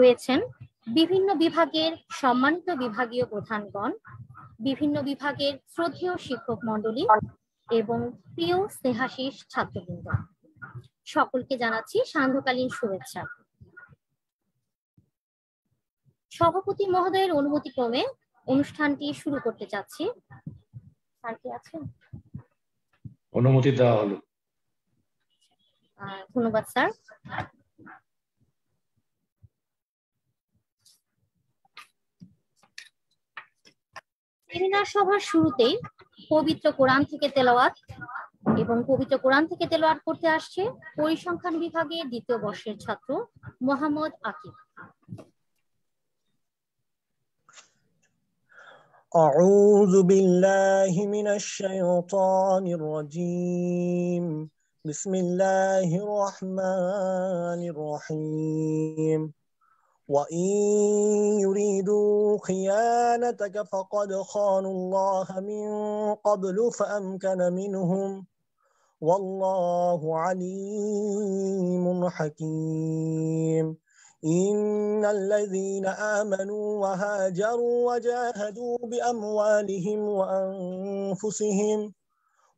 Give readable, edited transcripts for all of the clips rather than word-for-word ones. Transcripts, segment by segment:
রয়েছেন বিভিন্ন বিভাগের সম্মানিত বিভাগীয় প্রধানগণ, বিভিন্ন বিভাগের শ্রদ্ধেয় শিক্ষক মণ্ডলী এবং প্রিয় স্নেহাশিস ছাত্রবৃন্দ। সকলকে জানাচ্ছি সান্ধ্যকালীন শুভেচ্ছা। সভাপতি মহোদয়ের অনুমতি ক্রমে অনুষ্ঠানটি শুরু করতে চাচ্ছি। স্যার কি আছেন? অনুমতি দেওয়া হলো। ধন্যবাদ স্যার। সেমিনার সভার শুরুতেই পবিত্র কোরআন থেকে তেলাওয়াত এবং পবিত্র কোরআন থেকে তেলাওয়াত করতে আসছে পরিসংখ্যান বিভাগের দ্বিতীয় বর্ষের ছাত্র মোহাম্মদ আকিব। أعوذ بالله من الشيطان الرجيم بسم الله الرحمن الرحيم وإن يريدوا خيانتك فقد خانوا الله من قبل فأمكن منهم والله عليم حكيم إن الذين آمنوا وهاجروا وجاهدوا بأموالهم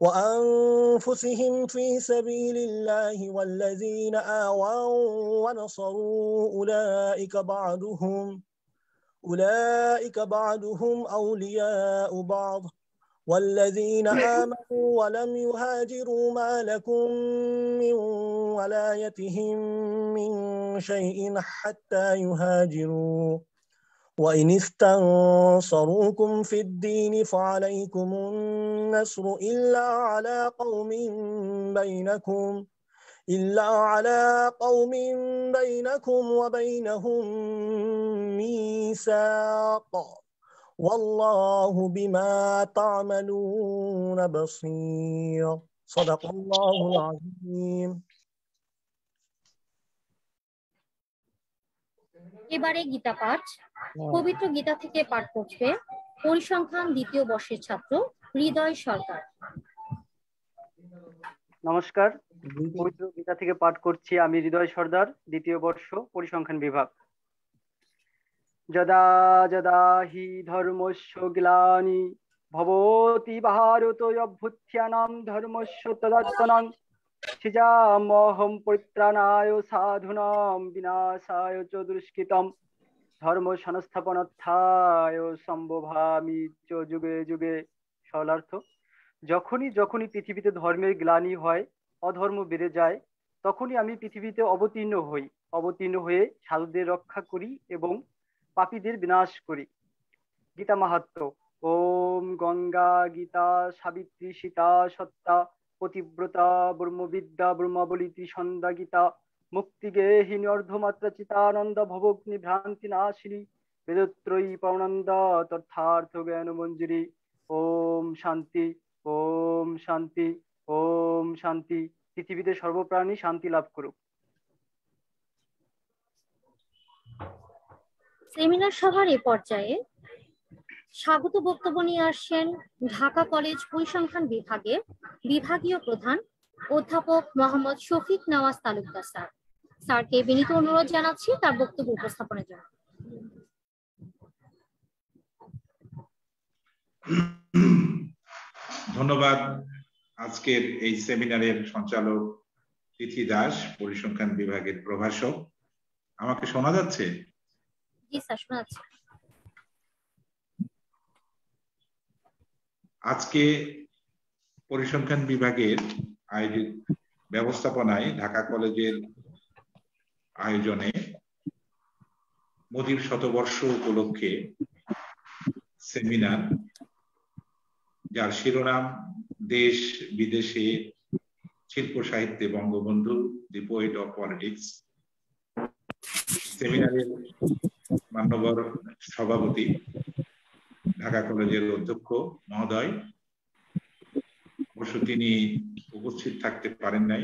وأنفسهم في سبيل الله والذين آووا ونصروا أولئك بعضهم أولياء بعض والذين آمنوا ولم يهاجروا ما لكم من ولايتهم من شيء حتى يهاجروا وإن استنصروكم في الدين فعليكم النصر إلا على قوم بينكم وبينهم ميثاق والله بما تعملون بصير صدق الله العظيم। এবারে গীতা পাঠ। পবিত্র গীতা থেকে পাঠ করবে পরিসংখ্যান দ্বিতীয় বর্ষের ছাত্র হৃদয় সরকার। নমস্কার, পবিত্র গীতা থেকে পাঠ করছি আমি হৃদয় সর্দার, দ্বিতীয় বর্ষ পরিসংখ্যান বিভাগ। যদা যদা হি ধর্মস্য গ্লানি ভবতি ভারত অভ্যুত্থানাং ধর্মস্য তদাত্মনাং সৃজাম্যহং পরিত্রাণায় সাধুনাং বিনাশায় চ দুষ্কৃতম ধর্ম সংস্থাপনার্থায় সম্ভবামি চ যুগে যুগে। সরলার্থ: যখনই যখনই পৃথিবীতে ধর্মের গ্লানি হয়, অধর্ম বেড়ে যায়, তখনই আমি পৃথিবীতে অবতীর্ণ হয়ে সাধুদের রক্ষা করি এবং পাপীদের বিনাশ করি। গীতা মাহাত্ম্য: ওম গঙ্গা গীতা সাবিত্রী সীতা সত্তা পতিব্রতা ব্রহ্মবিদ্যা ব্রহ্মাবলিতি সন্ধ্যা গীতা মুক্তিগেহিনী অর্ধমাত্রা চিতানন্দ ভবগ্নি ভ্রান্তি নাশিনী বেদত্রয়ী পরমানন্দ তথার্থ জ্ঞান মঞ্জুরি। ওম শান্তি, ওম শান্তি, ওম শান্তি। পৃথিবীতে সর্বপ্রাণী শান্তি লাভ করুক। সেমিনার সভার এ পর্যায়ে স্বাগত বক্তব্য নিয়ে আসছেন ঢাকা কলেজ পরিসংখ্যান বিভাগের বিভাগীয় প্রধান অধ্যাপক মোহাম্মদ শফিক নওয়াজ তালুকদার স্যার। স্যারকে বিনীত অনুরোধ জানাচ্ছি তার বক্তব্য উপস্থাপনের জন্য। ধন্যবাদ। আজকের এই সেমিনারের সঞ্চালক তিথি দাস, পরিসংখ্যান বিভাগের প্রভাষক। আমাকে শোনা যাচ্ছে? জি স্যার, শোনা যাচ্ছে। আজকে পরিসংখ্যান বিভাগের আয়োজিত ব্যবস্থাপনায় ঢাকা কলেজের আয়োজনে মোদির শতবর্ষ উপলক্ষে সেমিনার, যার শিরোনাম দেশ বিদেশে শিল্প সাহিত্যে বঙ্গবন্ধু, দি পোয়েট অফ পলিটিক্স। সেমিনারের মান্যবর সভাপতি ঢাকা কলেজের অধ্যক্ষ মহোদয়, অবশ্য তিনি উপস্থিত থাকতে পারেন নাই,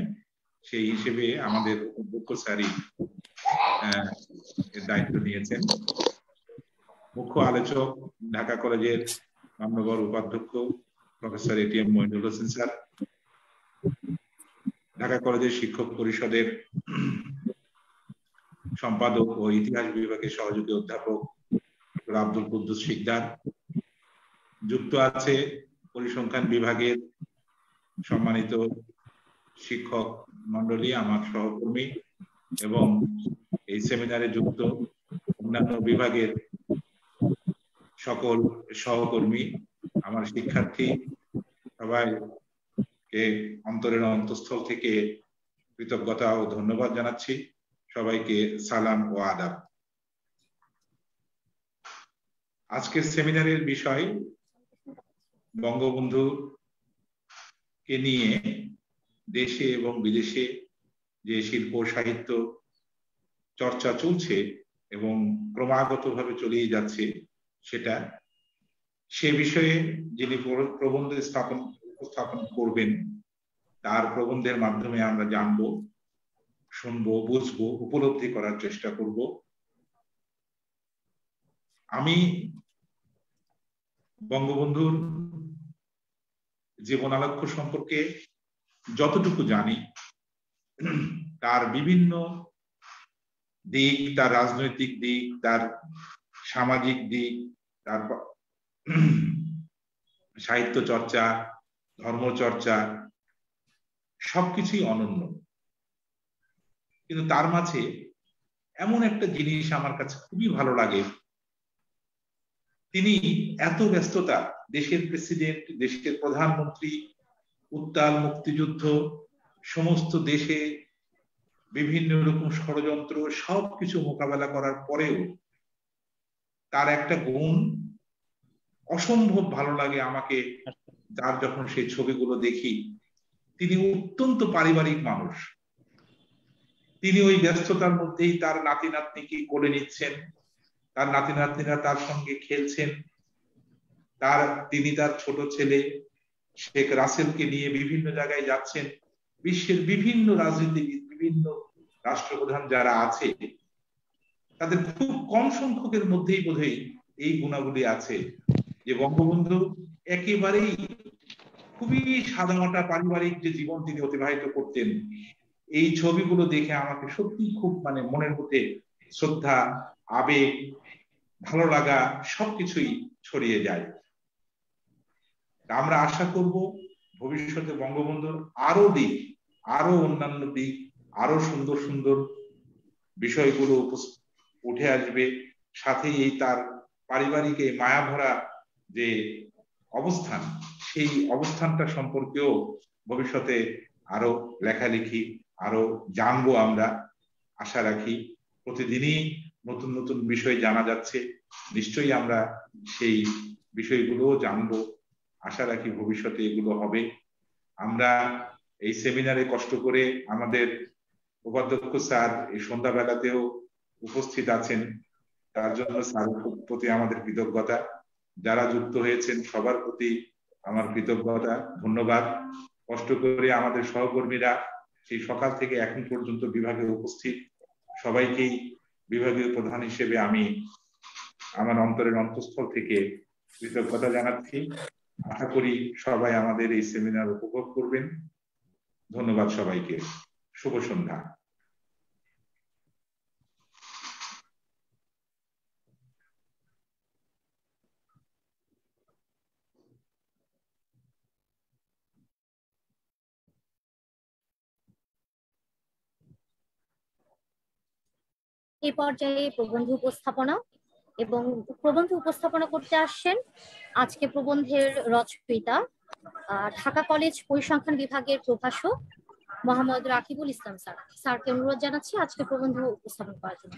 সেই হিসেবে আমাদের অধ্যক্ষ স্যারই এর দায়িত্ব নিয়েছেন। মুখ্য আলোচক ঢাকা কলেজের মান্যবর উপাধ্যক্ষ professor ATM Moinul Hossain sir, Dhaka কলেজের শিক্ষক পরিষদের সম্পাদক ও ইতিহাস বিভাগের সহযোগী অধ্যাপক আব্দুল কুদ্দুস শিকদার। যুক্ত আছে পরিসংখ্যান বিভাগের সম্মানিত শিক্ষক মন্ডলী, আমার সহকর্মী এবং এই সেমিনারে যুক্ত অন্যান্য বিভাগের সকল সহকর্মী, আমার শিক্ষার্থী, সবাইকে অন্তরের অন্তঃস্থল থেকে কৃতজ্ঞতা ও ধন্যবাদ জানাচ্ছি। সবাইকে সালাম ও আদাব। আজকের সেমিনারের বিষয় বঙ্গবন্ধুকে নিয়ে দেশে এবং বিদেশে যে শিল্প সাহিত্য চর্চা চলছে এবং ক্রমাগতভাবে চলেই যাচ্ছে, সেটা সে বিষয়ে যিনি প্রবন্ধ উপস্থাপন করবেন তার প্রবন্ধের মাধ্যমে আমরা জানবো, শুনবো, বুঝবো, উপলব্ধি করার চেষ্টা করব। আমি বঙ্গবন্ধুর জীবনালক্ষ্য সম্পর্কে যতটুকু জানি, তার বিভিন্ন দিক, তার রাজনৈতিক দিক, তার সামাজিক দিক, তার সাহিত্য চর্চা, ধর্ম চর্চা সবকিছুই অনন্য। কিন্তু তার মাঝে এমন একটা জিনিস আমার কাছে খুবই ভালো লাগে, তিনি এত ব্যস্ততা, দেশের প্রেসিডেন্ট, দেশের প্রধানমন্ত্রী, উত্তাল মুক্তিযুদ্ধ, সমস্ত দেশে বিভিন্ন রকম ষড়যন্ত্র, সবকিছু মোকাবেলা করার পরেও তার একটা গুণ অসম্ভব ভালো লাগে আমাকে। তার যখন সেই ছবিগুলো দেখি, তিনি অত্যন্ত পারিবারিক মানুষ। তিনি ওই ব্যস্ততার মধ্যেই তার নাতি নাতনিকে কোলে নিচ্ছেন, তার নাতি নাতনিরা তার সঙ্গে খেলছেন, তিনি তার ছোট ছেলে শেখ রাসেলকে নিয়ে বিভিন্ন জায়গায় যাচ্ছেন। বিশ্বের বিভিন্ন রাজনীতিবিদ, বিভিন্ন রাষ্ট্রপ্রধান যারা আছে, তাদের খুব কম সংখ্যকের মধ্যেই বোধহয় এই গুণাবলী আছে যে বঙ্গবন্ধু একেবারেই খুবই সাদামাটা পারিবারিক যে জীবন তিনি অতিবাহিত করতেন। এই ছবিগুলো দেখে আমাকে সত্যি খুব মনের মধ্যে শ্রদ্ধা, আবেগ, ভালো লাগা সবকিছুই ছড়িয়ে যায়। আমরা আশা করব ভবিষ্যতে বঙ্গবন্ধুর আরো দিক, আরো অন্যান্য দিক, আরো সুন্দর সুন্দর বিষয়গুলো উঠে আসবে। সাথে এই তার পারিবারিক এই মায়াভরা যে অবস্থান, সেই অবস্থানটা সম্পর্কেও ভবিষ্যতে আরো লেখালেখি, আরো জানবো আমরা, আশা রাখি। প্রতিদিনই নতুন নতুন বিষয় জানা যাচ্ছে, নিশ্চয়ই আমরা সেই বিষয়গুলো জানবো। আশা রাখি ভবিষ্যতে এগুলো হবে। আমরা এই সেমিনারে কষ্ট করে আমাদের উপাধ্যক্ষ স্যার এই সন্ধ্যাবেলাতেও উপস্থিত আছেন, তার জন্য স্যারের প্রতি আমাদের কৃতজ্ঞতা। যারা যুক্ত হয়েছেন সবার প্রতি আমার কৃতজ্ঞতা, ধন্যবাদ। কষ্ট করে আমাদের সহকর্মীরা সেই সকাল থেকে এখন পর্যন্ত বিভাগে উপস্থিত, সবাইকেই বিভাগীয় প্রধান হিসেবে আমি আমার অন্তরের অন্তঃস্থল থেকে কৃতজ্ঞতা জানাচ্ছি। আশা করি সবাই আমাদের এই সেমিনার উপভোগ করবেন। ধন্যবাদ সবাইকে। শুভ সন্ধ্যা। এই পর্যায়ে প্রবন্ধ উপস্থাপনা করতে আসছেন আজকে প্রবন্ধের রচয়িতা, ঢাকা কলেজ পরিসংখ্যান বিভাগের প্রভাষক মোহাম্মদ রাকিবুল ইসলাম স্যার। স্যারকে অনুরোধ জানাচ্ছি আজকে প্রবন্ধ উপস্থাপন করার জন্য।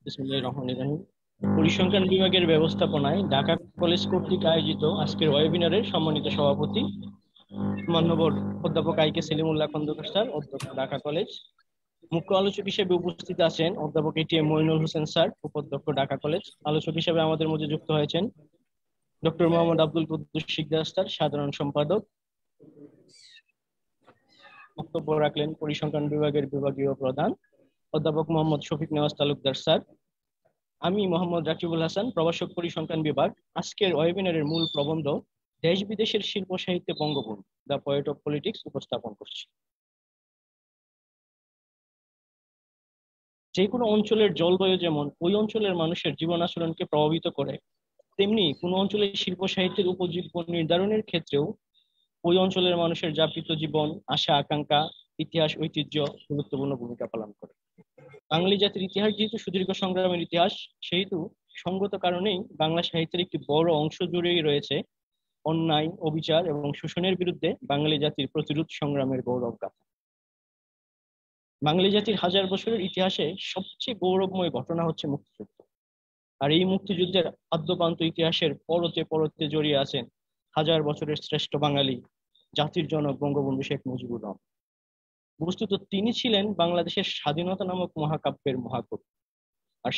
বিসমিল্লাহির রহমানির রহিম। পরিসংখ্যান বিভাগের ব্যবস্থাপনায় ঢাকা কলেজ কর্তৃক আয়োজিত আজকের ওয়েবিনারের সম্মানিত সভাপতি মাননীয় অধ্যাপক আইকে সেলিমুল্লাহ খন্দকার স্যার, অধ্যক্ষ ঢাকা কলেজ। মুখ্য আলোচক হিসেবে উপস্থিত আছেন অধ্যাপক এটিএম মইনুল হোসেন স্যার, উপাধ্যক্ষ ঢাকা কলেজ। আলোচক হিসেবে আমাদের মধ্যে যুক্ত হয়েছেন ডক্টর মোহাম্মদ আব্দুল কুদ্দুস শিকদার স্যার, সাধারণ সম্পাদক। বক্তব্য রাখলেন পরিসংখ্যান বিভাগের বিভাগীয় প্রধান অধ্যাপক মোহাম্মদ শফিক নেওয়াজ তালুকদার স্যার। আমি মোহাম্মদ রাকিবুল হাসান, প্রভাষক পরিসংখ্যান বিভাগ। আজকের ওয়েবিনারের মূল প্রবন্ধ দেশ বিদেশের শিল্প সাহিত্যে Bangabandhu the poet of politics উপস্থাপন করছে। যে কোনো অঞ্চলের জলবায়ু যেমন ওই অঞ্চলের মানুষের জীবন আচরণকে প্রভাবিত করে, তেমনি কোনো অঞ্চলের শিল্প সাহিত্যের উপজীব্য নির্ধারণের ক্ষেত্রেও ওই অঞ্চলের মানুষের যাপিত জীবন, আশা আকাঙ্ক্ষা, ইতিহাস, ঐতিহ্য গুরুত্বপূর্ণ ভূমিকা পালন করে। বাঙালি জাতির ইতিহাস যেহেতু সুদীর্ঘ সংগ্রামের ইতিহাস, সেহেতু সঙ্গত কারণেই বাংলা সাহিত্যের একটি বড় অংশ জুড়েই রয়েছে অন্যায়, অবিচার এবং শোষণের বিরুদ্ধে বাঙালি জাতির প্রতিরোধ সংগ্রামের গৌরব গাথা। বাঙালি জাতির হাজার বছরের ইতিহাসে সবচেয়ে গৌরবময় ঘটনা হচ্ছে মুক্তিযুদ্ধ। আর এই মুক্তিযুদ্ধের আদ্যপান্ত ইতিহাসের পরতে পরতে জড়িয়ে আছেন হাজার বছরের শ্রেষ্ঠ বাঙালি, জাতির জনক বঙ্গবন্ধু শেখ মুজিবুর রহমান। বস্তুত তিনি ছিলেন বাংলাদেশের স্বাধীনতা নামক মহাকাব্যের মহাকবি। আর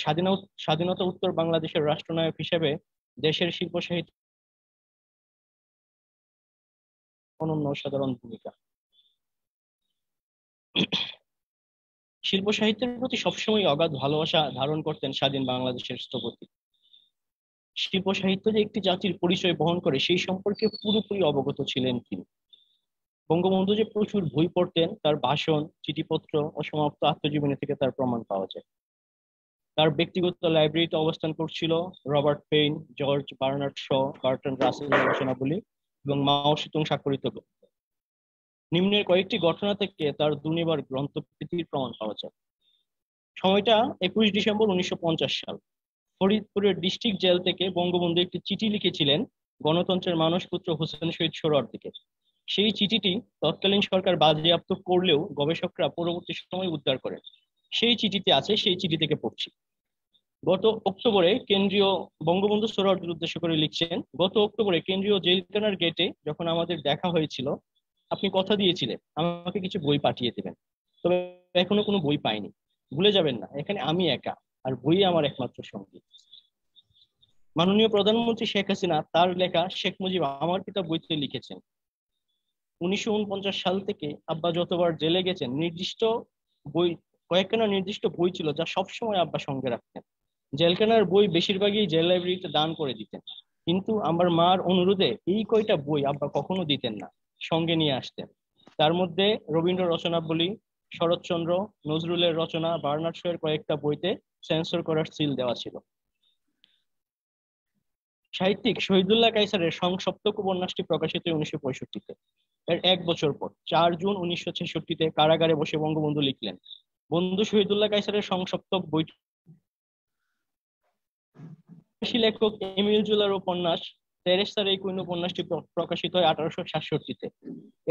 স্বাধীনতা উত্তর বাংলাদেশের রাষ্ট্রনায়ক হিসেবে দেশের শিল্প সাহিত্য অনন্য সাধারণ ভূমিকা। শিল্প সাহিত্যের প্রতি সবসময় অগাধ ভালোবাসা ধারণ করতেন স্বাধীন বাংলাদেশের স্থপতি। শিল্প সাহিত্য যে একটি জাতির পরিচয় বহন করে সেই সম্পর্কে পুরোপুরি অবগত ছিলেন তিনি। বঙ্গবন্ধু যে প্রচুর বই পড়তেন, তার ভাষণ, চিঠিপত্র, অসমাপ্ত আত্মজীবনী থেকে তার প্রমাণ পাওয়া যায়। তার ব্যক্তিগত লাইব্রেরিতে অবস্থান করছিল Robert Paine, George Bernard Shaw, Bertrand রাসেলের রচনাবলী এবং মাও সেতুং স্বাক্ষরিত গ্রন্থ। নিম্নের কয়েকটি ঘটনা থেকে তার দুনিবার গ্রন্থপ্রীতির প্রমাণ পাওয়া যায়। সময়টা 21 ডিসেম্বর 1950 সাল। ফরিদপুরের ডিস্ট্রিক্ট জেল থেকে বঙ্গবন্ধু একটি চিঠি লিখেছিলেন গণতন্ত্রের মানসপুত্র হোসেন শহীদ সোহরাওয়ার্দীকে। সেই চিঠিটি তৎকালীন সরকার বাজেয়াপ্ত করলেও গবেষকরা পরবর্তী সময় উদ্ধার করেন। সেই চিঠিতে আছে, সেই চিঠি থেকে পড়ছি। গত অক্টোবরে কেন্দ্রীয় বঙ্গবন্ধু সোহরাওয়ার্দীর উদ্দেশ্য করে লিখছেন, গত অক্টোবরে কেন্দ্রীয় জেলখানার গেটে যখন আমাদের দেখা হয়েছিল, আপনি কথা দিয়েছিলেন আমাকে কিছু বই পাঠিয়ে দেবেন, তবে এখনো কোনো বই পাইনি। ভুলে যাবেন না, এখানে আমি একা, আর বই আমার একমাত্র সঙ্গী। মাননীয় প্রধানমন্ত্রী শেখ হাসিনা তার লেখা শেখ মুজিব আমার পিতা বইতে লিখেছেন, 1949 সাল থেকে আব্বা যতবার জেলে গেছেন কয়েকখানা নির্দিষ্ট বই ছিল যা সবসময় আব্বা সঙ্গে রাখতেন। জেলখানার বই বেশিরভাগই জেল লাইব্রেরিতে দান করে দিতেন, কিন্তু আমার মার অনুরোধে এই কয়টা বই আব্বা কখনো দিতেন না, সঙ্গে নিয়ে আসতেন। তার মধ্যে রবীন্দ্র রচনাবলী, শরৎচন্দ্র, নজরুলের রচনা, বার্নার্ড শোয়ের কয়েকটা বইতে সেন্সর করার সিল দেওয়া ছিল। সাহিত্যিক শহীদুল্লাহ কায়সারের সংসপ্তক উপন্যাসটি প্রকাশিত 1965-তে। এর এক বছর পর 4 জুন 1966-তে কারাগারে বসে বঙ্গবন্ধু লিখলেন, বন্ধু শহীদুল্লাহ কায়সারের সংসপ্তক বইটি লেখক এমিল জোলার উপন্যাস তেরেসার এই কুইন উপন্যাসটি প্রকাশিত হয় 1866-তে।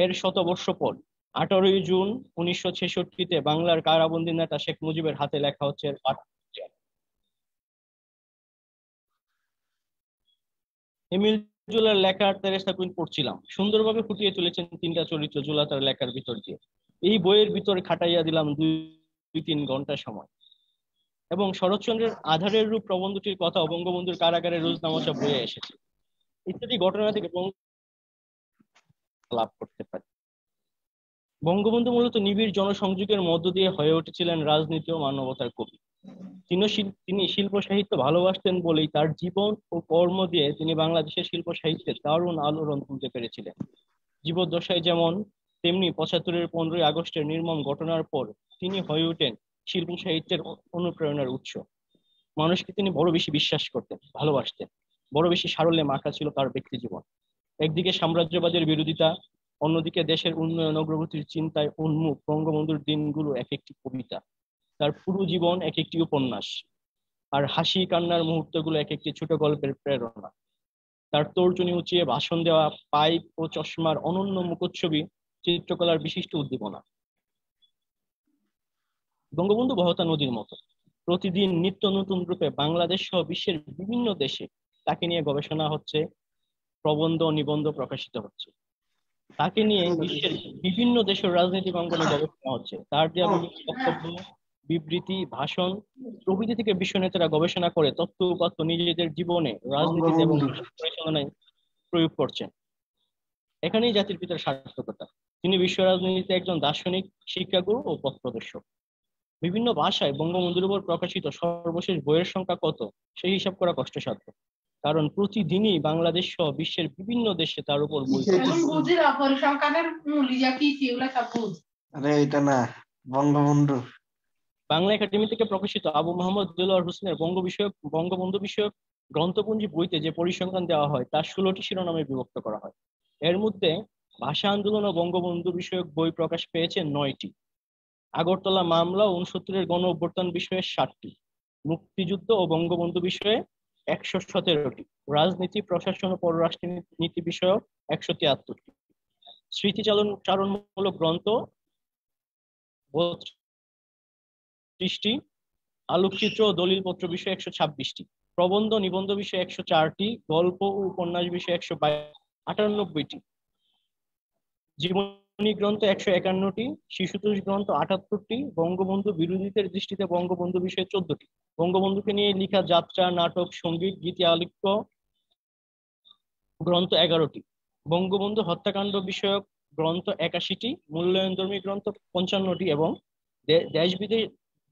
এর শতবর্ষ পর 18 জুন 1966-তে বাংলার কারাবন্দী নেতা শেখ মুজিবের হাতে লেখা হচ্ছে এমিল জোলার লেখার তেরেসা কুইন পড়ছিলাম। সুন্দরভাবে ফুটিয়ে তুলেছেন তিনটা চরিত্র জোলা তার লেখার ভিতর দিয়ে। এই বইয়ের ভিতরে খাটাইয়া দিলাম 2-3 ঘন্টা সময়। এবং শরৎচন্দ্রের আধারের রূপ প্রবন্ধটির কথা বঙ্গবন্ধুর কারাগারে রোজনামচা বইয়ে এসেছে। ইত্যাদি ঘটনা থেকে লাভ করতে পারে। বঙ্গবন্ধু মূলত নিবিড় জনসংযোগের মধ্য দিয়ে হয়ে উঠেছিলেন রাজনীতি ও মানবতার কবি। তিনি শিল্প সাহিত্য ভালোবাসতেন বলেই তার জীবন ও কর্ম দিয়ে তিনি বাংলাদেশের শিল্প সাহিত্যের দারুণ আলোড়ন তুলতে পেরেছিলেন। জীবদ্দশায় যেমন, তেমনি 75-এর 15ই আগস্টের নির্মম ঘটনার পর তিনি হয়ে ওঠেন শিল্প সাহিত্যের অনুপ্রেরণার উৎস। মানুষকে তিনি বড় বেশি বিশ্বাস করতেন, ভালোবাসতেন। বড় বেশি সারল্যে মাখা ছিল তার ব্যক্তি জীবন। একদিকে সাম্রাজ্যবাদের বিরোধিতা, অন্যদিকে দেশের উন্নয়ন অগ্রগতির চিন্তায় উন্মুখ বঙ্গবন্ধুর দিনগুলো এক একটি কবিতা, তার পুরো জীবন এক একটি উপন্যাস, আর হাসি কান্নার মুহূর্তগুলো এক একটি ছোট গল্পের প্রেরণা। তার তর্জনী উঁচিয়ে ভাষণ দেওয়া, পাইপ ও চশমার অনন্য মুখচ্ছবি, চিত্রকলার বিশিষ্ট উদ্দীপনা। বঙ্গবন্ধু বহতা নদীর মতো প্রতিদিন নিত্য নতুন রূপে বাংলাদেশ সহ বিশ্বের বিভিন্ন দেশে তাকে নিয়ে গবেষণা হচ্ছে, প্রবন্ধ নিবন্ধ প্রকাশিত হচ্ছে। তাকে নিয়ে বিশ্বের বিভিন্ন দেশের রাজনৈতিক অঙ্গনে গবেষণা হচ্ছে। তার দেওয়া বিভিন্ন বক্তব্য, বিবৃতি, ভাষণ প্রভৃতি থেকে বিশ্ব নেতারা গবেষণা করে তথ্য উপাত্ত নিজেদের জীবনে, রাজনীতিতে এবং পরিচালনায় প্রয়োগ করছেন। এখানেই জাতির পিতার সার্থকতা। তিনি বিশ্ব রাজনীতিতে একজন দার্শনিক, শিক্ষাগুরু ও পথ প্রদর্শক। বিভিন্ন ভাষায় বঙ্গবন্ধুর উপর প্রকাশিত সর্বশেষ বইয়ের সংখ্যা কত সেই হিসাব করা কষ্টসাধ্য। কারণ প্রতিদিনই বাংলাদেশ সহ বিশ্বের বিভিন্ন দেশে তার উপর বই আরে এটা না, বঙ্গবন্ধু। বাংলা একাডেমি থেকে প্রকাশিত আবু মোহাম্মদ দেলোয়ার হোসেনের বঙ্গবন্ধু বিষয়ক গ্রন্থপুঞ্জি বইতে যে পরিসংখ্যান দেওয়া হয় তা 16টি শিরোনামে বিভক্ত করা হয়। এর মধ্যে ভাষা আন্দোলন ও বঙ্গবন্ধু বিষয়ক বই প্রকাশ পেয়েছে 9টি, আগরতলা মামলা ও 69-এর গণ অভ্যুত্থান বিষয়ে 7টি, মুক্তিযুদ্ধ ও বঙ্গবন্ধু বিষয়ে 117টি, রাজনীতি, প্রশাসন ও পররাষ্ট্র নীতি বিষয়ক 173টি, স্মৃতিচারণমূলক গ্রন্থ 32টি, আলোকচিত্র ও দলিলপত্র বিষয়ে 126টি, প্রবন্ধ নিবন্ধ বিষয়ে 104টি, গল্প ও উপন্যাস বিষয়ে 198টি, জীবনী গ্রন্থ 151টি, শিশুতোষ গ্রন্থ 78টি, বঙ্গবন্ধু বিরোধীদের দৃষ্টিতে বঙ্গবন্ধু বিষয়ে 14টি, বঙ্গবন্ধুকে নিয়ে লেখা যাত্রা, নাটক, সঙ্গীত, গীতি, আলোক্য গ্রন্থ 11টি, বঙ্গবন্ধু হত্যাকাণ্ড বিষয়ক গ্রন্থ 81টি, মূল্যায়নধর্মী গ্রন্থ 55টি এবং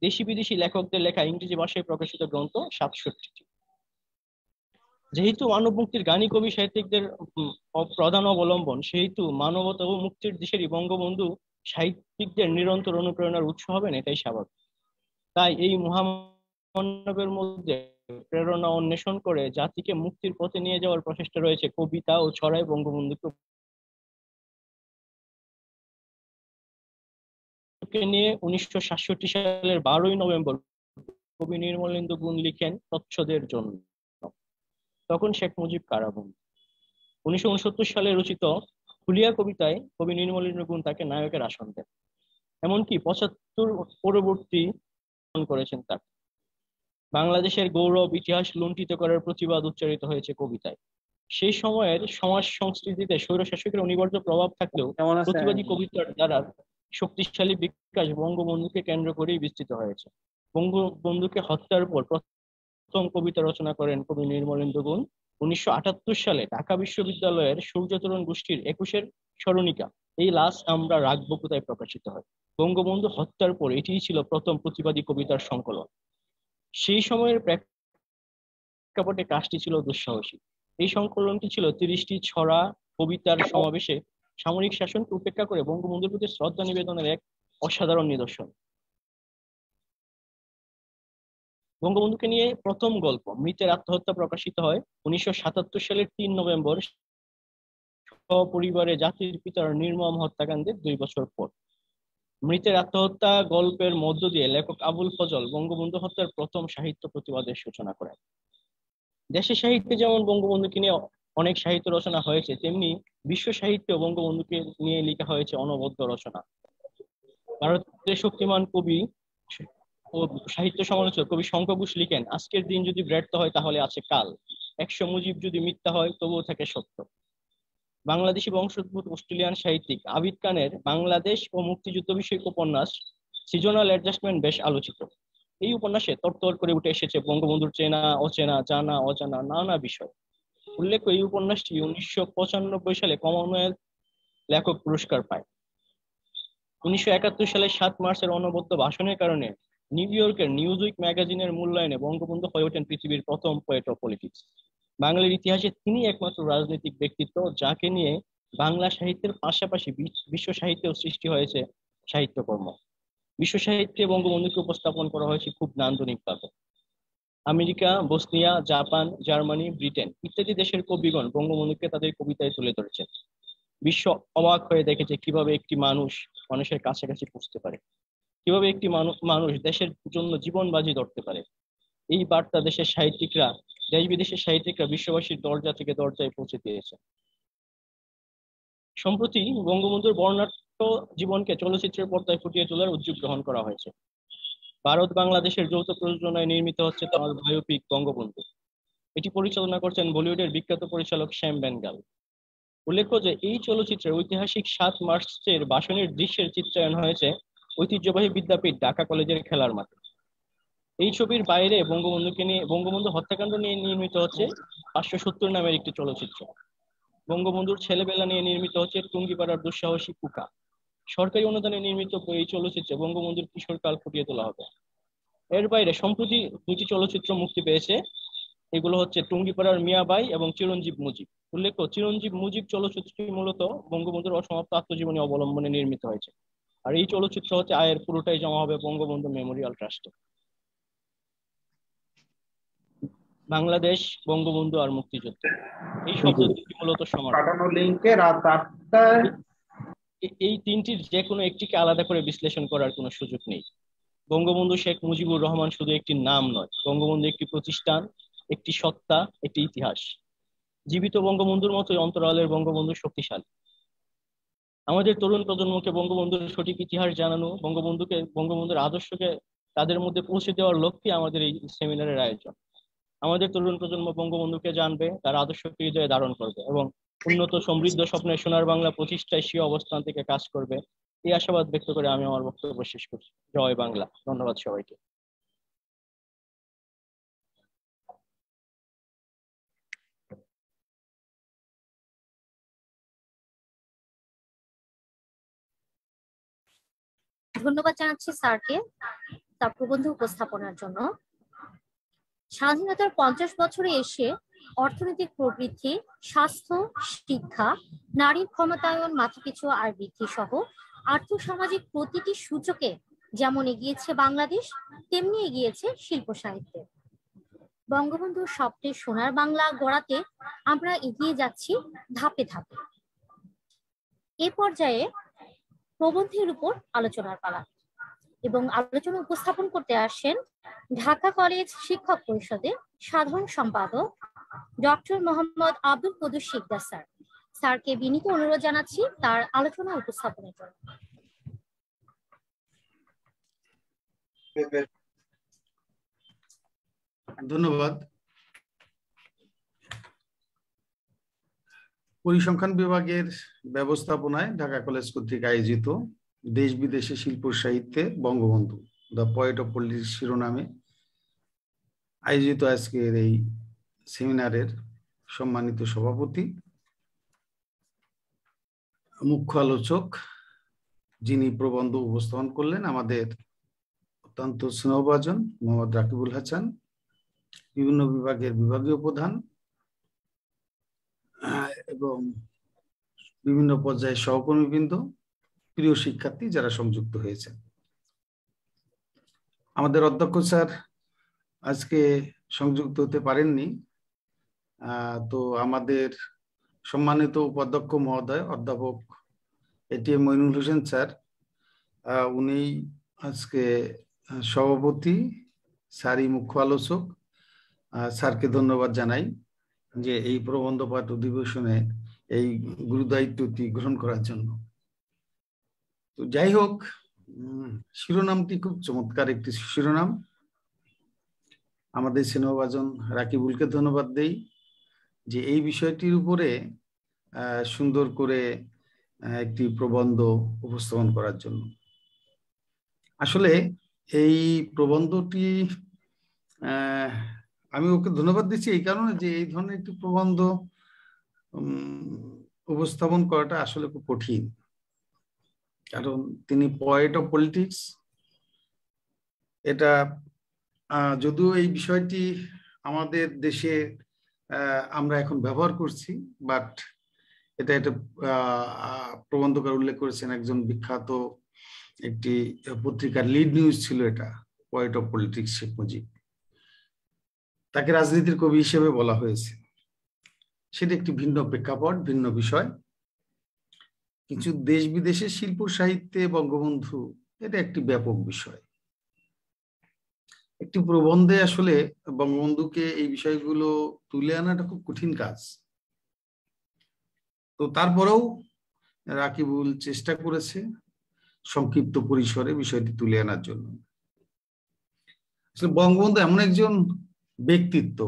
দেশি বিদেশি লেখকদের লেখা ইংরেজি ভাষায় প্রকাশিত গ্রন্থ 67টি। যেহেতু মানব মুক্তির জ্ঞানী কবি সাহিত্যিকদের প্রধান অবলম্বন, সেহেতু মানবতা ও মুক্তির দিশেরই বঙ্গবন্ধু সাহিত্যিকদের নিরন্তর অনুপ্রেরণার উৎস হবেন, এটাই স্বাভাবিক। তাই এই মহামানবের মধ্যে প্রেরণা অন্বেষণ করে জাতিকে মুক্তির পথে নিয়ে যাওয়ার প্রচেষ্টা রয়েছে কবিতা ও ছড়ায় বঙ্গবন্ধুকে নিয়ে 1967 সালের 12ই নভেম্বর কবি নির্মলেন্দু গুণ লিখেন প্রচ্ছদের জন্য। তখন শেখ মুজিব কারাবন্দী। 1969 সালে রচিত ফুলিয়া কবিতায় কবি নির্মলেন্দু গুণ তাকে নায়কের আসন দেন, এমনকি 75 পরবর্তী করেছেন তাকে। বাংলাদেশের গৌরব ইতিহাস লুণ্ঠিত করার প্রতিবাদ উচ্চারিত হয়েছে কবিতায়। সেই সময়ের সমাজ সংস্কৃতিতে স্বৈরশাসকের অনিবার্য প্রভাব থাকলেও প্রতিবাদী কবিতার দ্বারা শক্তিশালী বিকাশ বঙ্গবন্ধুকে কেন্দ্র করেই বিস্তৃত হয়েছে। বঙ্গবন্ধুকে হত্যার পর প্রথম কবিতা রচনা করেন কবি নির্মলেন্দু গুণ। 1978 সালে ঢাকা বিশ্ববিদ্যালয়ের সূর্যতরণ গোষ্ঠীর 21-এর স্মরণিকা এই লাশ আমরা রাখবো কোথায় প্রকাশিত হয়। বঙ্গবন্ধু হত্যার পর এটিই ছিল প্রথম প্রতিবাদী কবিতার সংকলন। সেই সময়ের প্রেক্ষাপটে কাজটি ছিল দুঃসাহসী। এই সংকলনটি ছিল 30টি ছড়া কবিতার সমাবেশে সামরিক শাসনকে উপেক্ষা করে বঙ্গবন্ধুর প্রতি শ্রদ্ধা নিবেদনের এক অসাধারণ নিদর্শন। বঙ্গবন্ধুকে নিয়ে প্রথম গল্প মৃতের আত্মহত্যা প্রকাশিত হয় 1977 সালের 3 নভেম্বর, সপরিবারে জাতির পিতার নির্মম হত্যাকাণ্ডের 2 বছর পর। মৃতের আত্মহত্যা গল্পের মধ্য দিয়ে লেখক আবুল ফজল বঙ্গবন্ধু হত্যার প্রথম সাহিত্য প্রতিবাদের সূচনা করেন। দেশের সাহিত্যে যেমন বঙ্গবন্ধুকে নিয়ে অনেক সাহিত্য রচনা হয়েছে, তেমনি বিশ্ব সাহিত্যে বঙ্গবন্ধুকে নিয়ে লেখা হয়েছে অনবদ্য রচনা। ভারতের শক্তিমান কবি ও সাহিত্য সমালোচক কবি শঙ্খ ঘোষ লিখেন, আজকের দিন যদি ব্যর্থ হয় তাহলে আছে কাল, 100 মুজিব যদি মিথ্যা হয় তবুও থাকে সত্য। বাংলাদেশি বংশোদ্ভূত অস্ট্রেলিয়ান সাহিত্যিক আবিদ খানের বাংলাদেশ ও মুক্তিযুদ্ধ বিষয়ক উপন্যাস সিজনাল অ্যাডজাস্টমেন্ট বেশ আলোচিত। এই উপন্যাসে তরতর করে উঠে এসেছে বঙ্গবন্ধুর চেনা অচেনা, জানা অজানা নানা বিষয়। উল্লেখ্য, এই উপন্যাসটি 1995 সালে কমনওয়েলথ লেখক পুরস্কার পায়। 1971 সালের 7 মার্চের অনবদ্য ভাষণের কারণে নিউ ইয়র্কের নিউজউইক ম্যাগাজিনের মূল্যায়নে বঙ্গবন্ধু হয়ে ওঠেন পৃথিবীর প্রথম পোয়েট অফ পলিটিক্স। বাঙালির ইতিহাসে তিনি একমাত্র রাজনৈতিক ব্যক্তিত্ব যাকে নিয়ে বাংলা সাহিত্যের পাশাপাশি বিশ্ব সাহিত্যেও সৃষ্টি হয়েছে সাহিত্যকর্ম। বিশ্ব সাহিত্যে বঙ্গবন্ধুকে উপস্থাপন করা হয়েছে খুব নান্দনিকভাবে। America, Bosnia, Japan, Germany, Britain ইত্যাদি দেশের কবিগণ বঙ্গবন্ধুকে তাদের কবিতায় তুলে ধরেছেন। বিশ্ব অবাক হয়ে দেখেছে কিভাবে একটি মানুষ মানুষের কাছাকাছি পৌঁছতে পারে, কিভাবে একটি মানুষ দেশের জন্য জীবন বাজি ধরতে পারে। এই বার্তা দেশের সাহিত্যিকরা, দেশ বিদেশের সাহিত্যিকরা বিশ্ববাসীর দরজা থেকে দরজায় পৌঁছে দিয়েছে। সম্প্রতি বঙ্গবন্ধুর বর্ণাঢ্য জীবনকে চলচ্চিত্রের পর্দায় ফুটিয়ে তোলার উদ্যোগ গ্রহণ করা হয়েছে। ভারত বাংলাদেশের যৌথ প্রযোজনায় নির্মিত হচ্ছে তার বায়োপিক বঙ্গবন্ধু। এটি পরিচালনা করছেন বলিউডের বিখ্যাত পরিচালক শ্যাম বেঙ্গল। উল্লেখ্য যে এই চলচ্চিত্রের ঐতিহাসিক 7 মার্চের ভাষণের দৃশ্যের চিত্রায়ন হয়েছে ঐতিহ্যবাহী বিদ্যাপীঠ ঢাকা কলেজের খেলার মাঠে। এই ছবির বাইরে বঙ্গবন্ধু হত্যাকাণ্ড নিয়ে নির্মিত হচ্ছে 570 নামের একটি চলচ্চিত্র। বঙ্গবন্ধুর ছেলেবেলা নিয়ে নির্মিত হচ্ছে টুঙ্গিপাড়ার দুঃসাহসী কুকা। সরকারি অনুদানে নির্মিত এই চলচ্চিত্রে বঙ্গবন্ধুর কিশোরকাল ফুটিয়ে তোলা হবে। এর বাইরে সম্প্রতি 2টি চলচ্চিত্র মুক্তি পেয়েছে। এগুলো হচ্ছে টুঙ্গিপাড়ার মিয়াবাই এবং চিরঞ্জীব মুজিব। উল্লেখ্য, চিরঞ্জীব মুজিব চলচ্চিত্রটি মূলত বঙ্গবন্ধুর অসমাপ্ত আত্মজীবনী অবলম্বনে নির্মিত হয়েছে। আর এই চলচ্চিত্র হচ্ছে আয়ের পুরোটাই জমা হবে বঙ্গবন্ধু মেমোরিয়াল ট্রাস্টে। বাংলাদেশ, বঙ্গবন্ধু আর মুক্তিযুদ্ধ, এই শব্দ দুটি মূলত সমান। এই তিনটির যে কোনো একটিকে আলাদা করে বিশ্লেষণ করার কোনো সুযোগ নেই। বঙ্গবন্ধু শেখ মুজিবুর রহমান শুধু একটি নাম নয়, বঙ্গবন্ধু একটি প্রতিষ্ঠান, একটি সত্তা, একটি ইতিহাস। জীবিত বঙ্গবন্ধুর মতোই অন্তরালের বঙ্গবন্ধু শক্তিশালী। আমাদের তরুণ প্রজন্মকে বঙ্গবন্ধুর সঠিক ইতিহাস জানানো, বঙ্গবন্ধুর আদর্শকে তাদের মধ্যে পৌঁছে দেওয়ার লক্ষ্যে আমাদের এই সেমিনারের আয়োজন। আমাদের তরুণ প্রজন্ম বঙ্গবন্ধুকে জানবে, তার আদর্শকে হৃদয়ে ধারণ করবে এবং উন্নত সমৃদ্ধ স্বপ্নের সোনার বাংলা প্রতিষ্ঠায় স্বীয় অবস্থান থেকে কাজ করবে। এই আশাবাদ ব্যক্ত করে আমি আমার বক্তব্য শেষ করছি। জয় বাংলা। ধন্যবাদ সবাইকে। ধন্যবাদ জানাচ্ছি স্যারকে তার প্রবন্ধ উপস্থাপনার জন্য। স্বাধীনতার 50 বছরে এসে অর্থনৈতিক প্রবৃদ্ধি, স্বাস্থ্য, শিক্ষা, নারীর ক্ষমতায়ন, মাথাপিছু আয় বৃদ্ধি সহ আর্থসামাজিক প্রতিটি সূচকে যেমন এগিয়েছে বাংলাদেশ, তেমনি এগিয়েছে শিল্প সাহিত্যে। বঙ্গবন্ধুর স্বপ্নের সোনার বাংলা গড়াতে আমরা এগিয়ে যাচ্ছি ধাপে ধাপে। এ পর্যায়ে প্রবন্ধের উপর আলোচনার পালা এবং আলোচনা উপস্থাপন করতে আসেন ঢাকা কলেজ শিক্ষক পরিষদের সাধারণ সম্পাদক ডক্টর মোহাম্মদ আব্দুল কুদ্দুস শিকদার স্যার। স্যারকে বিনীত অনুরোধ জানাচ্ছি তার আলোচনা উপস্থাপনের জন্য। ধন্যবাদ। পরিসংখ্যান বিভাগের ব্যবস্থাপনায় ঢাকা কলেজ কর্তৃক আয়োজিত দেশ বিদেশে শিল্প সাহিত্যে Bangabandhu the poet of politics শিরোনামে আয়োজিত আজকের এই সেমিনারের সম্মানিত সভাপতি, মুখ্য আলোচক যিনি প্রবন্ধ উপস্থাপন করলেন, আমাদের অত্যন্ত স্নেহভাজন মোহাম্মদ রাকিবুল হাসান, বিভিন্ন বিভাগের বিভাগীয় প্রধান এবং বিভিন্ন পর্যায়ের সহকর্মীবৃন্দ, প্রিয় শিক্ষার্থী যারা সংযুক্ত হয়েছে। আমাদের অধ্যক্ষ স্যার আজকে সংযুক্ত হতে পারেননি, তো আমাদের সম্মানিত উপাধ্যক্ষ মহোদয় অধ্যাপক এটিএম মইনুল হোসেন স্যার, উনি আজকে সভাপতি, স্যারই মুখ্য আলোচক। স্যারকে ধন্যবাদ জানাই যে এই প্রবন্ধ পাঠ অধিবেশনে এই গুরুদায়িত্বটি গ্রহণ করার জন্য। তো যাই হোক, শিরোনামটি খুব চমৎকার একটি শিরোনাম। আমাদের স্নেহভাজন রাকিবুলকে ধন্যবাদ দেই যে এই বিষয়টির উপরে সুন্দর করে একটি প্রবন্ধ উপস্থাপন করার জন্য। আসলে এই প্রবন্ধটি আমি ওকে ধন্যবাদ দিচ্ছি এই কারণে যে এই ধরনের একটি প্রবন্ধ উপস্থাপন করাটা আসলে খুব কঠিন, কারণ তিনি পয়েট অফ পলিটিক্স। এটা যদিও এই বিষয়টি আমাদের দেশে আমরা এখন ব্যবহার করছি, বাট এটা প্রবন্ধকার উল্লেখ করেছেন একজন বিখ্যাত একটি পত্রিকার লিড নিউজ ছিল এটা, poet of politics Sheikh Mujib. তাকে রাজনীতির কবি হিসেবে বলা হয়েছে, সেটা একটি ভিন্ন প্রেক্ষাপট, ভিন্ন বিষয়। কিছু দেশ বিদেশের শিল্প সাহিত্যে বঙ্গবন্ধু, এটা একটি ব্যাপক বিষয়। একটি প্রবন্ধে আসলে বঙ্গবন্ধুকে এই বিষয়গুলো তুলে আনাটা খুব কঠিন কাজ। তো তারপরেও রাকিবুল চেষ্টা করেছে সংক্ষিপ্ত পরিসরে বিষয়টি তুলে আনার জন্য। আসলে বঙ্গবন্ধু এমন একজন ব্যক্তিত্ব,